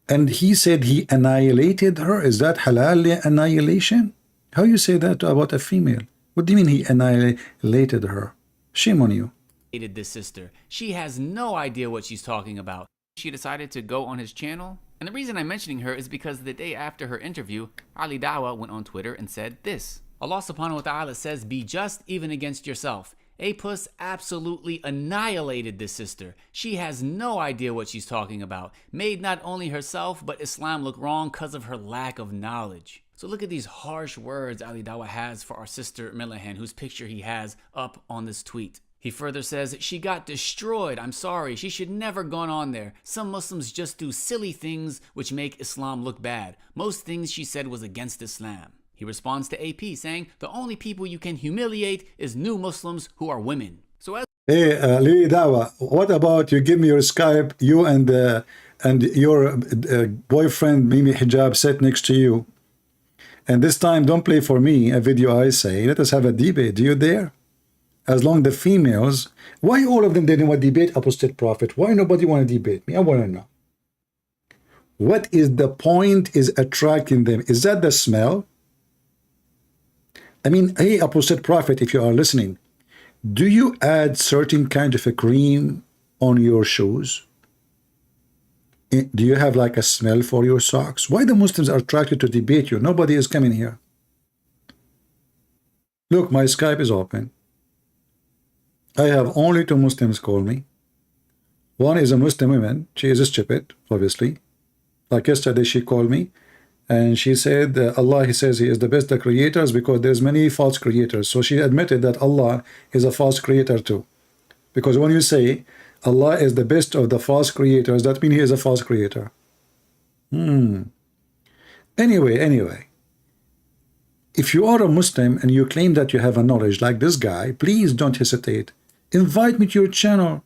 And he said he annihilated her. Is that halal annihilation? How you say that about a female? What do you mean he annihilated her? Shame on you. This sister. She has no idea what she's talking about. She decided to go on his channel. And the reason I'm mentioning her is because the day after her interview, Ali Dawah went on Twitter and said this. Allah subhanahu wa ta'ala says, "Be just even against yourself. Apus absolutely annihilated this sister. She has no idea what she's talking about. Made not only herself, but Islam look wrong because of her lack of knowledge." So look at these harsh words Ali Dawah has for our sister Millihan, whose picture he has up on this tweet. He further says, "She got destroyed. I'm sorry. She should never gone on there. Some Muslims just do silly things which make Islam look bad. Most things she said was against Islam." He responds to AP saying, "The only people you can humiliate is new Muslims who are women." So as Hey, Lily Dawah, what about you give me your Skype, you and your boyfriend Mimi Hijab sit next to you. And this time, don't play for me a video I say. Let us have a debate. Do you dare? As long the females, why all of them didn't want to debate Apostate Prophet? Why nobody want to debate me? I want to know. What is the point is attracting them? Is that the smell? I mean, hey, Apostate Prophet, if you are listening, do you add certain kind of a cream on your shoes? Do you have like a smell for your socks? Why the Muslims are attracted to debate you? Nobody is coming here. Look, my Skype is open. I have only 2 Muslims call me. One is a Muslim woman. She is stupid, obviously. Like yesterday, she called me and she said, Allah, he says he is the best of creators because there's many false creators. So she admitted that Allah is a false creator too. Because when you say Allah is the best of the false creators, that means he is a false creator. Anyway. If you are a Muslim and you claim that you have a knowledge like this guy, please don't hesitate. Invite me to your channel.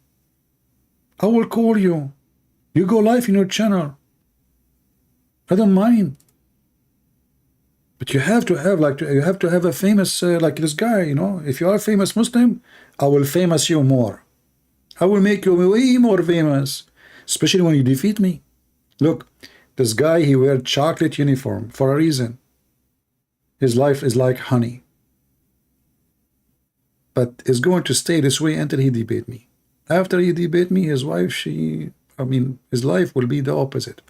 I will call you. You go live in your channel. I don't mind. But you have to have a famous like this guy, you know. If you are a famous Muslim, I will famous you more. I will make you way more famous, especially when you defeat me. Look, this guy, he wears chocolate uniform for a reason. His life is like honey. But is going to stay this way until he debate me. After he debate me, his wife, his life will be the opposite.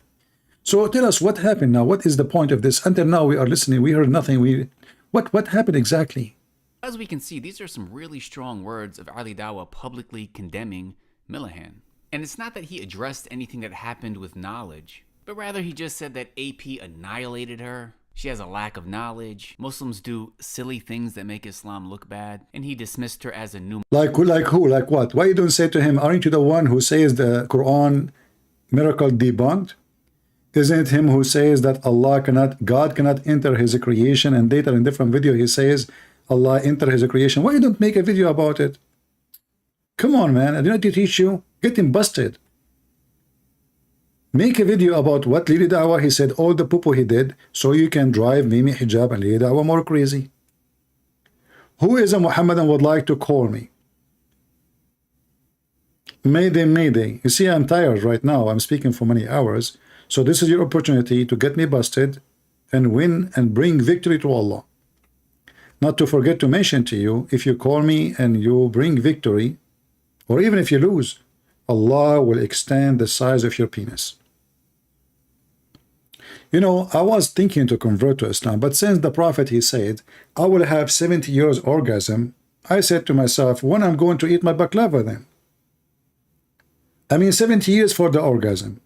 So tell us what happened now. What is the point of this? Until now we are listening. We heard nothing. What happened exactly? as we can see, these are some really strong words of Ali Dawah publicly condemning Millihan. And it's not that he addressed anything that happened with knowledge, but rather he just said that AP annihilated her. She has a lack of knowledge. Muslims do silly things that make Islam look bad. And he dismissed her as a new... Like who? Like what? Why you don't say to him, aren't you the one who says the Quran miracle debunked? Isn't it him who says that God cannot enter his creation, and later in different video he says Allah enter his creation? Why you don't make a video about it? Come on, man. I didn't teach you. Get him busted. Make a video about what Lili Dawah, he said all the poo-poo he did, so you can drive Mimi Hijab and Lili Dawah more crazy. Who is a Muhammadan would like to call me? Mayday, mayday. You see, I'm tired right now. I'm speaking for many hours. So this is your opportunity to get me busted and win and bring victory to Allah. Not to forget to mention to you, if you call me and you bring victory, or even if you lose, Allah will extend the size of your penis. You know, I was thinking to convert to Islam, but since the Prophet, he said, I will have 70 years orgasm, I said to myself, when I'm going to eat my baklava then? I mean, 70 years for the orgasm.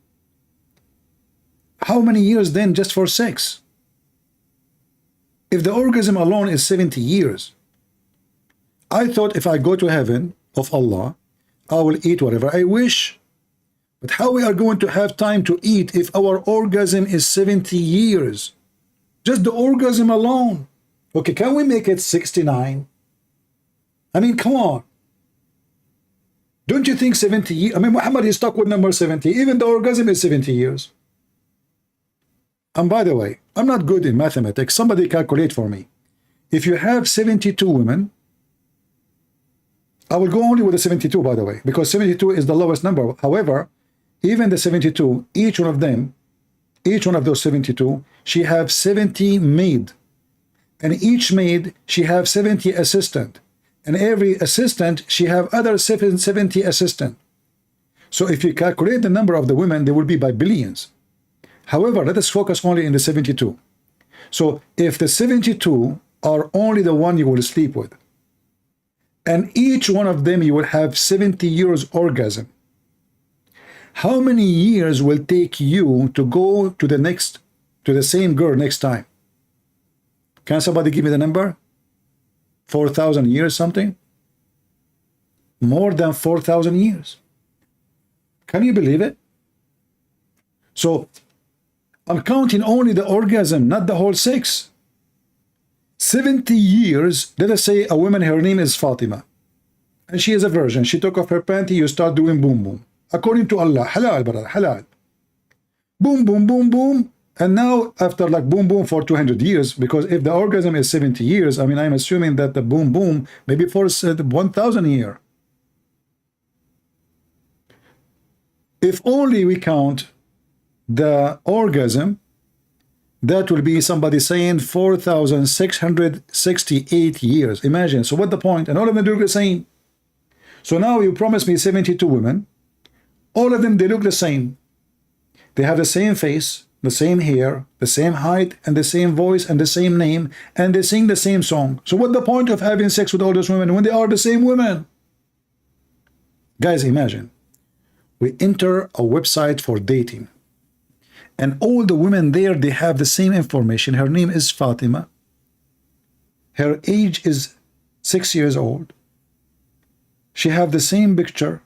How many years then just for sex? If the orgasm alone is 70 years, I thought if I go to heaven of Allah, I will eat whatever I wish. But how we are going to have time to eat if our orgasm is 70 years? Just the orgasm alone. Okay, can we make it 69? I mean, come on. Don't you think 70 years? I mean, Muhammad is stuck with number 70. Even the orgasm is 70 years. And by the way, I'm not good in mathematics. Somebody calculate for me. If you have 72 women, I will go only with the 72, by the way, because 72 is the lowest number. However, even the 72, each one of them, each one of those 72, she have 70 maid. And each maid, she have 70 assistant. And every assistant, she have other 70 assistant. So if you calculate the number of the women, they will be by billions. However, let us focus only in the 72. So if the 72 are only the one you will sleep with, and each one of them you will have 70 years orgasm, how many years will take you to go to the same girl next time? Can somebody give me the number? 4,000 years something? More than 4,000 years. Can you believe it? So I'm counting only the orgasm, not the whole sex. 70 years, let us say a woman, her name is Fatima, and she is a virgin. She took off her panty, you start doing boom boom. According to Allah, halal, brother, halal. Boom, boom, boom, boom. And now, after like boom, boom for 200 years, because if the orgasm is 70 years, I mean, I'm assuming that the boom, boom, maybe for 1,000 years. If only we count the orgasm, that will be somebody saying 4,668 years. Imagine. So what the point? And all of them do the same. So now you promised me 72 women. All of them, they look the same. They have the same face, the same hair, the same height, and the same voice, and the same name, and they sing the same song. So what the point of having sex with all those women when they are the same women? Guys, imagine. We enter a website for dating, and all the women there, they have the same information. Her name is Fatima. Her age is 6 years old. She have the same picture,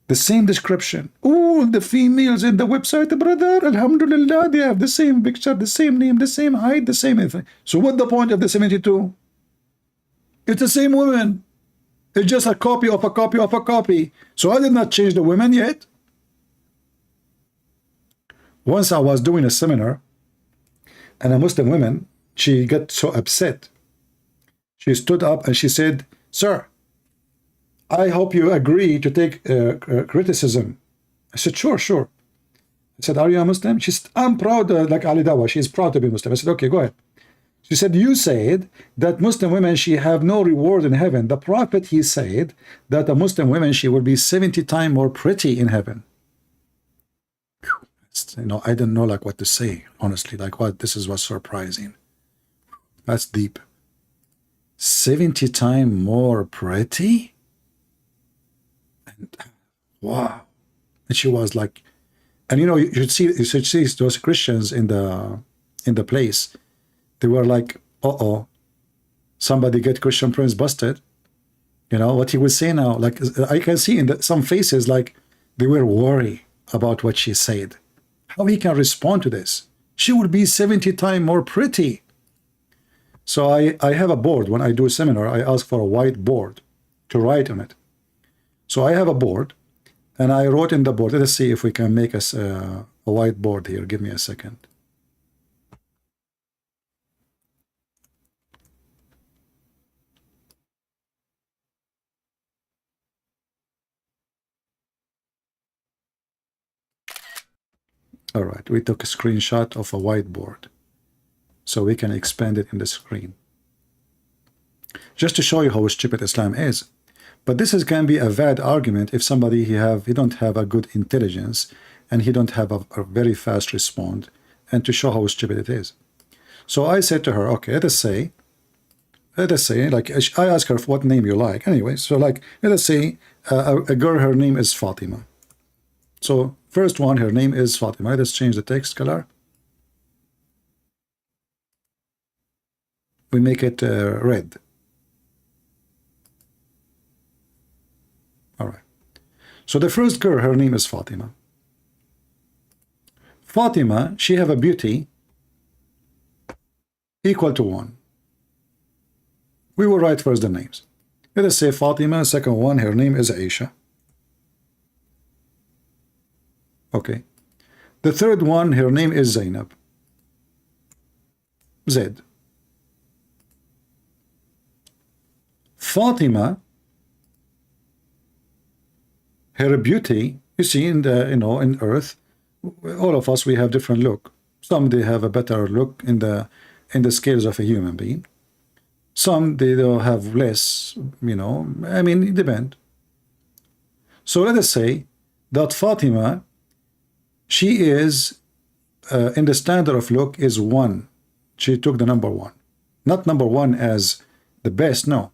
the same description. All the females in the website, brother, alhamdulillah, they have the same picture, the same name, the same height, the same everything. So what the point of the 72? It's the same woman. It's just a copy of a copy of a copy. So I did not change the women yet. Once I was doing a seminar, and a Muslim woman, she got so upset. She stood up and she said, "Sir, I hope you agree to take criticism." I said, "Sure, sure." I said, "Are you a Muslim?" She said, "I'm proud, like Ali Dawah, she's proud to be Muslim." I said, "Okay, go ahead." She said, "You said that Muslim women, she have no reward in heaven. The Prophet, he said that a Muslim woman, she will be 70 times more pretty in heaven." You know, I didn't know like what to say, honestly. Like what? This is what's surprising. That's deep. 70 times more pretty? And, wow. And she was like, and you know, you should see those Christians in in the place, they were like, uh-oh, somebody get Christian Prince busted. You know, what he would say now, like, I can see in some faces, like, they were worried about what she said. How he can respond to this? She would be 70 times more pretty. So I have a board. When I do a seminar, I ask for a white board to write on it. So I have a board, and I wrote in the board. Let's see if we can make us a white board here. Give me a second. All right, we took a screenshot of a whiteboard so we can expand it in the screen. Just to show you how stupid Islam is. But this can be a valid argument if somebody he don't have a good intelligence and he don't have a very fast response, and to show how stupid it is. So I said to her, okay, let us say, like, I asked her what name you like. Anyway, so like, let us say a girl, her name is Fatima. So first one, her name is Fatima. Let's change the text color. We make it red. All right. So the first girl, her name is Fatima. Fatima, she have a beauty equal to 1. We will write first the names. Let us say Fatima. Second one, her name is Aisha. Okay. The third one, her name is Zainab. Z. Fatima, her beauty, you see, in the, you know, in earth, all of us, we have different look. Some they have a better look in the scales of a human being. Some they don't have less, you know. I mean, it depends. So let us say that Fatima, she is in the standard of look is 1. She took the number 1, not number 1 as the best. No.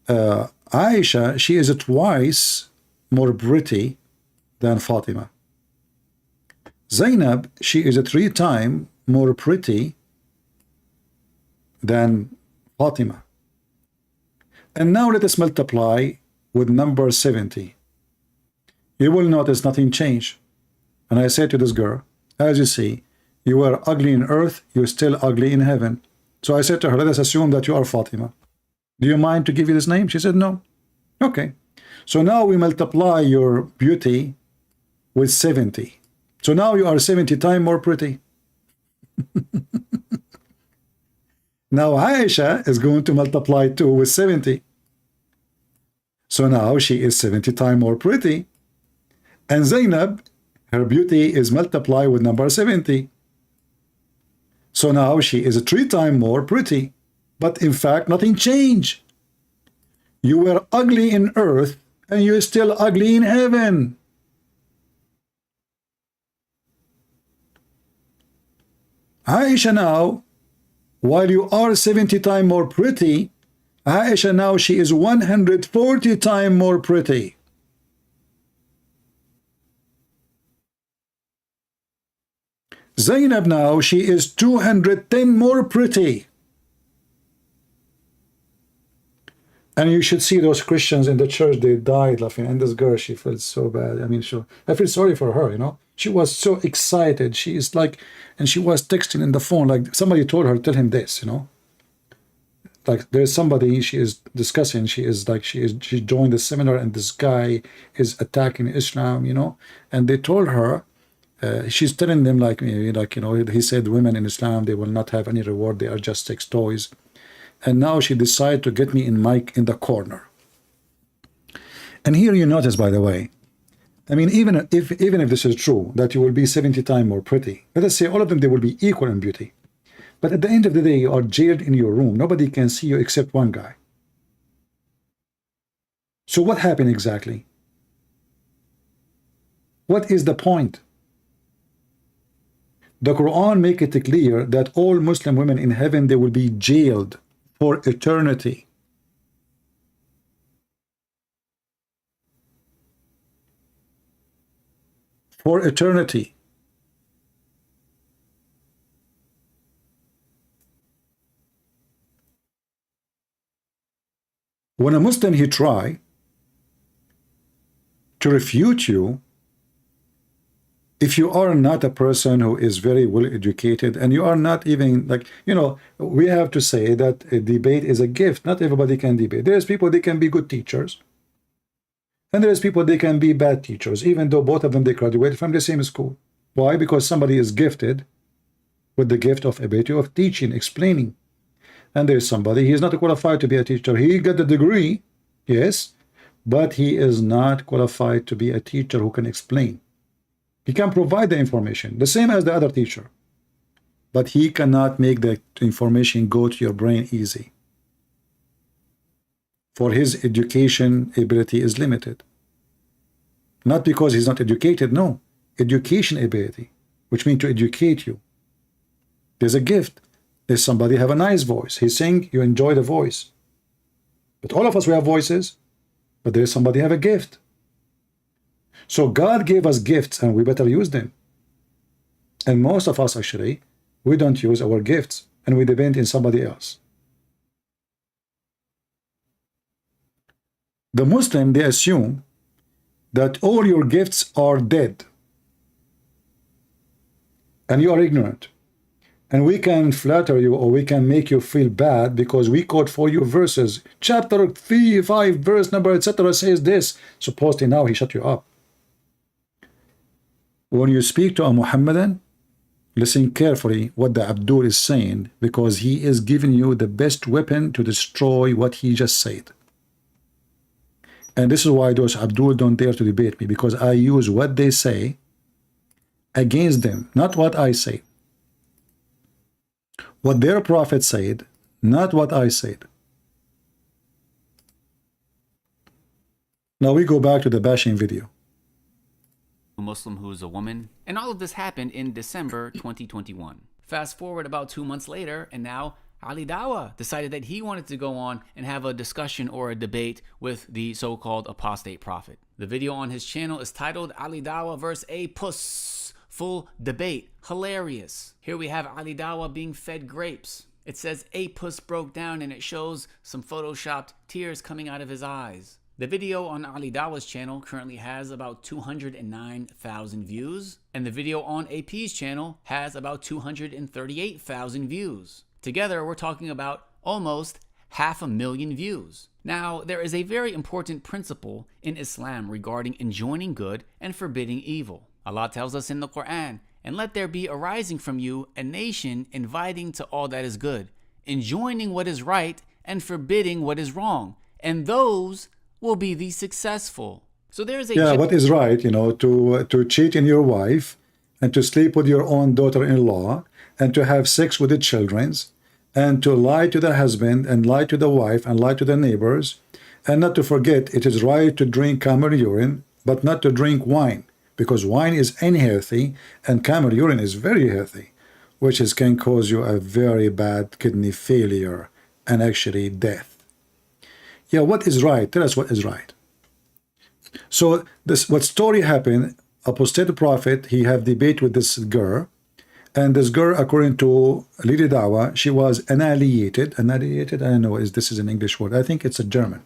Aisha, she is twice more pretty than Fatima. Zainab, she is 3 times more pretty than Fatima. And now let us multiply with number 70. You will notice nothing changed. And I said to this girl, as you see, you were ugly in earth, you're still ugly in heaven. So I said to her, let us assume that you are Fatima. Do you mind to give you this name? She said, no. Okay. So now we multiply your beauty with 70. So now you are 70 times more pretty. Now Aisha is going to multiply 2 with 70. So now she is 70 times more pretty. And Zainab, her beauty is multiplied with number 70. So now she is 3 times more pretty. But in fact, nothing changed. You were ugly in earth, and you're still ugly in heaven. Aisha now, while you are 70 times more pretty, Aisha now, she is 140 times more pretty. Zainab now, she is 210 more pretty. And you should see those Christians in the church, they died laughing. And this girl, she felt so bad. I mean, I feel sorry for her, you know. She was so excited. She is like, and she was texting in the phone, like somebody told her, tell him this, you know. Like there's somebody she is discussing, she joined the seminar and this guy is attacking Islam, you know. And they told her, she's telling them like, you know, he said women in Islam, they will not have any reward, they are just sex toys. And now she decided to get me in the corner. And here you notice, by the way, I mean, even if this is true, that you will be 70 times more pretty, let us say all of them, they will be equal in beauty. But at the end of the day, you are jailed in your room. Nobody can see you except one guy. So what happened exactly? What is the point? The Quran make it clear that all Muslim women in heaven, they will be jailed for eternity. For eternity. When a Muslim, he try to refute you, if you are not a person who is very well educated, and you are not even like, you know, we have to say that a debate is a gift. Not everybody can debate. There's people, they can be good teachers, and there's people, they can be bad teachers, even though both of them, they graduated from the same school. Why? Because somebody is gifted with the gift of ability of teaching, explaining. And there's somebody, he is not qualified to be a teacher. He got the degree, yes, but he is not qualified to be a teacher who can explain. He can provide the information, the same as the other teacher, but he cannot make the information go to your brain easy. For his education ability is limited. Not because he's not educated, no. Education ability, which means to educate you. There's a gift. There's somebody have a nice voice. He sing, you enjoy the voice. But all of us, we have voices, but there's somebody have a gift. So God gave us gifts, and we better use them. And most of us, actually, we don't use our gifts, and we depend on somebody else. The Muslim, they assume that all your gifts are dead, and you are ignorant. And we can flatter you, or we can make you feel bad because we quote for you verses. Chapter 3, 5, verse number, etc. says this. Supposedly now he shut you up. When you speak to a Muhammadan, listen carefully what the Abdul is saying, because he is giving you the best weapon to destroy what he just said. And this is why those Abdul don't dare to debate me, because I use what they say against them, not what I say. What their prophet said, not what I said. Now we go back to the bashing video. A Muslim who is a woman, and all of this happened in December 2021. Fast forward about 2 months later, and now Ali Dawah decided that he wanted to go on and have a discussion or a debate with the so-called apostate prophet. The video on his channel is titled Ali Dawah vs. A Puss. Full debate. Hilarious. Here we have Ali Dawah being fed grapes. It says a puss broke down, and it shows some photoshopped tears coming out of his eyes. The video on Ali Dawah's channel currently has about 209,000 views, and the video on AP's channel has about 238,000 views. Together, we're talking about almost 500,000 views. Now, there is a very important principle in Islam regarding enjoining good and forbidding evil. Allah tells us in the Quran, "And let there be arising from you a nation inviting to all that is good, enjoining what is right and forbidding what is wrong, and those will be the successful." So there is a what is right, you know, to cheat in your wife, and to sleep with your own daughter-in-law, and to have sex with the children's, and to lie to the husband, and lie to the wife, and lie to the neighbors, and not to forget it is right to drink camel urine, but not to drink wine, because wine is unhealthy and camel urine is very healthy, which can cause you a very bad kidney failure and actually death. Yeah, what is right? Tell us what is right. So what story happened? Apostate prophet, he have debate with this girl, and this girl, according to Lady Dawah, she was annihilated. I don't know if this is an English word. I think it's a German,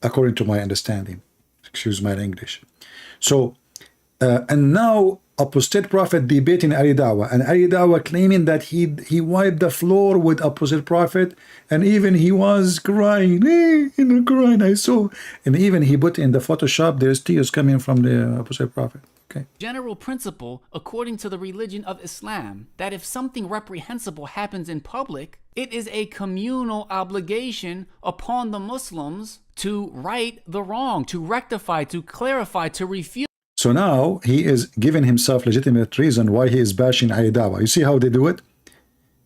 according to my understanding. Excuse my English. So and now apostate prophet debating Ali Dawah, and Ali Dawah claiming that he wiped the floor with apostate prophet, and even he was crying, in the crying I saw, and even he put in the Photoshop, there's tears coming from the apostate prophet. Okay. General principle according to the religion of Islam that if something reprehensible happens in public, it is a communal obligation upon the Muslims to right the wrong, to rectify, to clarify, to refute. So now he is giving himself legitimate reason why he is bashing Ali Dawah. You see how they do it?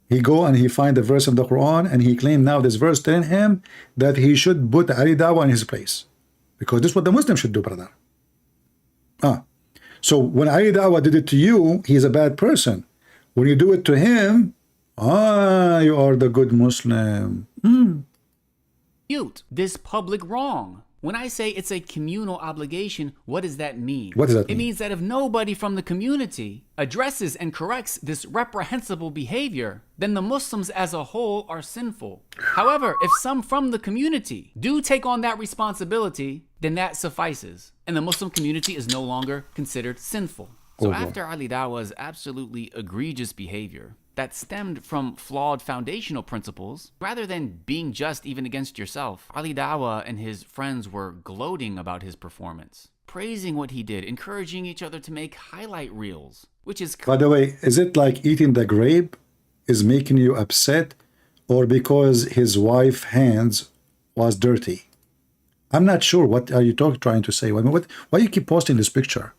He go and he find the verse in the Quran, and he claimed now this verse telling him that he should put Ali Dawah in his place, because this is what the Muslim should do, brother. So when Ali Dawah did it to you, he's a bad person. When you do it to him, you are the good Muslim. This public wrong. When I say it's a communal obligation, what does that mean? What does that It mean? means that if nobody from the community addresses and corrects this reprehensible behavior, then the Muslims as a whole are sinful. However, if some from the community do take on that responsibility, then that suffices, and the Muslim community is no longer considered sinful. So boy. after Ali Dawah's absolutely egregious behavior that stemmed from flawed foundational principles, rather than being just even against yourself, Ali Dawah and his friends were gloating about his performance, praising what he did, encouraging each other to make highlight reels, which is... By the way, is it like eating the grape is making you upset, or because his wife's hands was dirty? I'm not sure. What are you trying to say? I mean, why you keep posting this picture?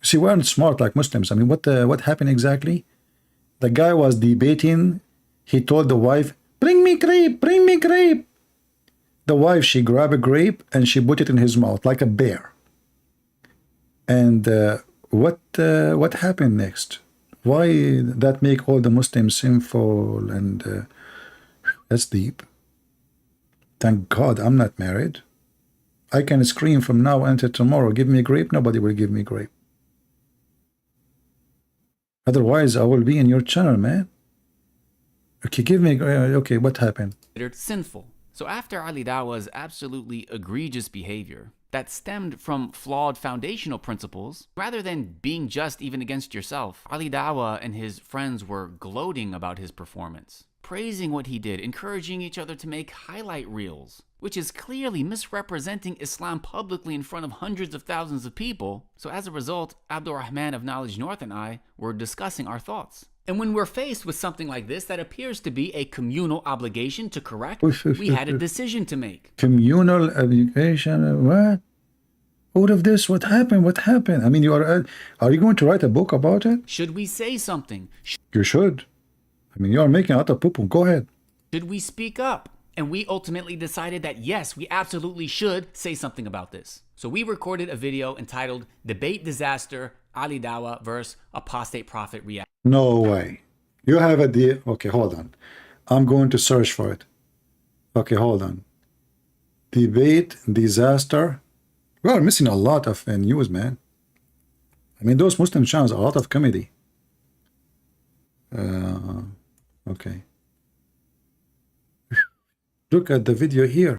See, we aren't smart like Muslims. I mean, what happened exactly? The guy was debating. He told the wife, bring me grape, bring me grape. The wife, she grabbed a grape and she put it in his mouth like a bear. And what happened next? Why that make all the Muslims sinful? And that's deep. Thank God I'm not married. I can scream from now until tomorrow, give me grape. Nobody will give me grape. Otherwise, I will be in your channel, man. Okay, give me... okay, what happened? Considered sinful. So after Ali Dawah's absolutely egregious behavior that stemmed from flawed foundational principles, rather than being just even against yourself, Ali Dawah and his friends were gloating about his performance, praising what he did, encouraging each other to make highlight reels, which is clearly misrepresenting Islam publicly in front of hundreds of thousands of people. So as a result, Abdul Rahman of Knowledge North and I were discussing our thoughts. And when we're faced with something like this that appears to be a communal obligation to correct, we had a decision to make. Communal obligation? What? All of this, what happened? What happened? I mean, are you going to write a book about it? Should we say something? You should. I mean, you are making a lot of poo-poo. Go ahead. Should we speak up? And we ultimately decided that yes, we absolutely should say something about this. So we recorded a video entitled Debate Disaster, Ali Dawah vs. Apostate Prophet Reaction. No way. You have a deal. Okay, hold on. I'm going to search for it. Okay, hold on. Debate Disaster. We are missing a lot of news, man. I mean, those Muslim channels are a lot of comedy. Okay. Look at the video here.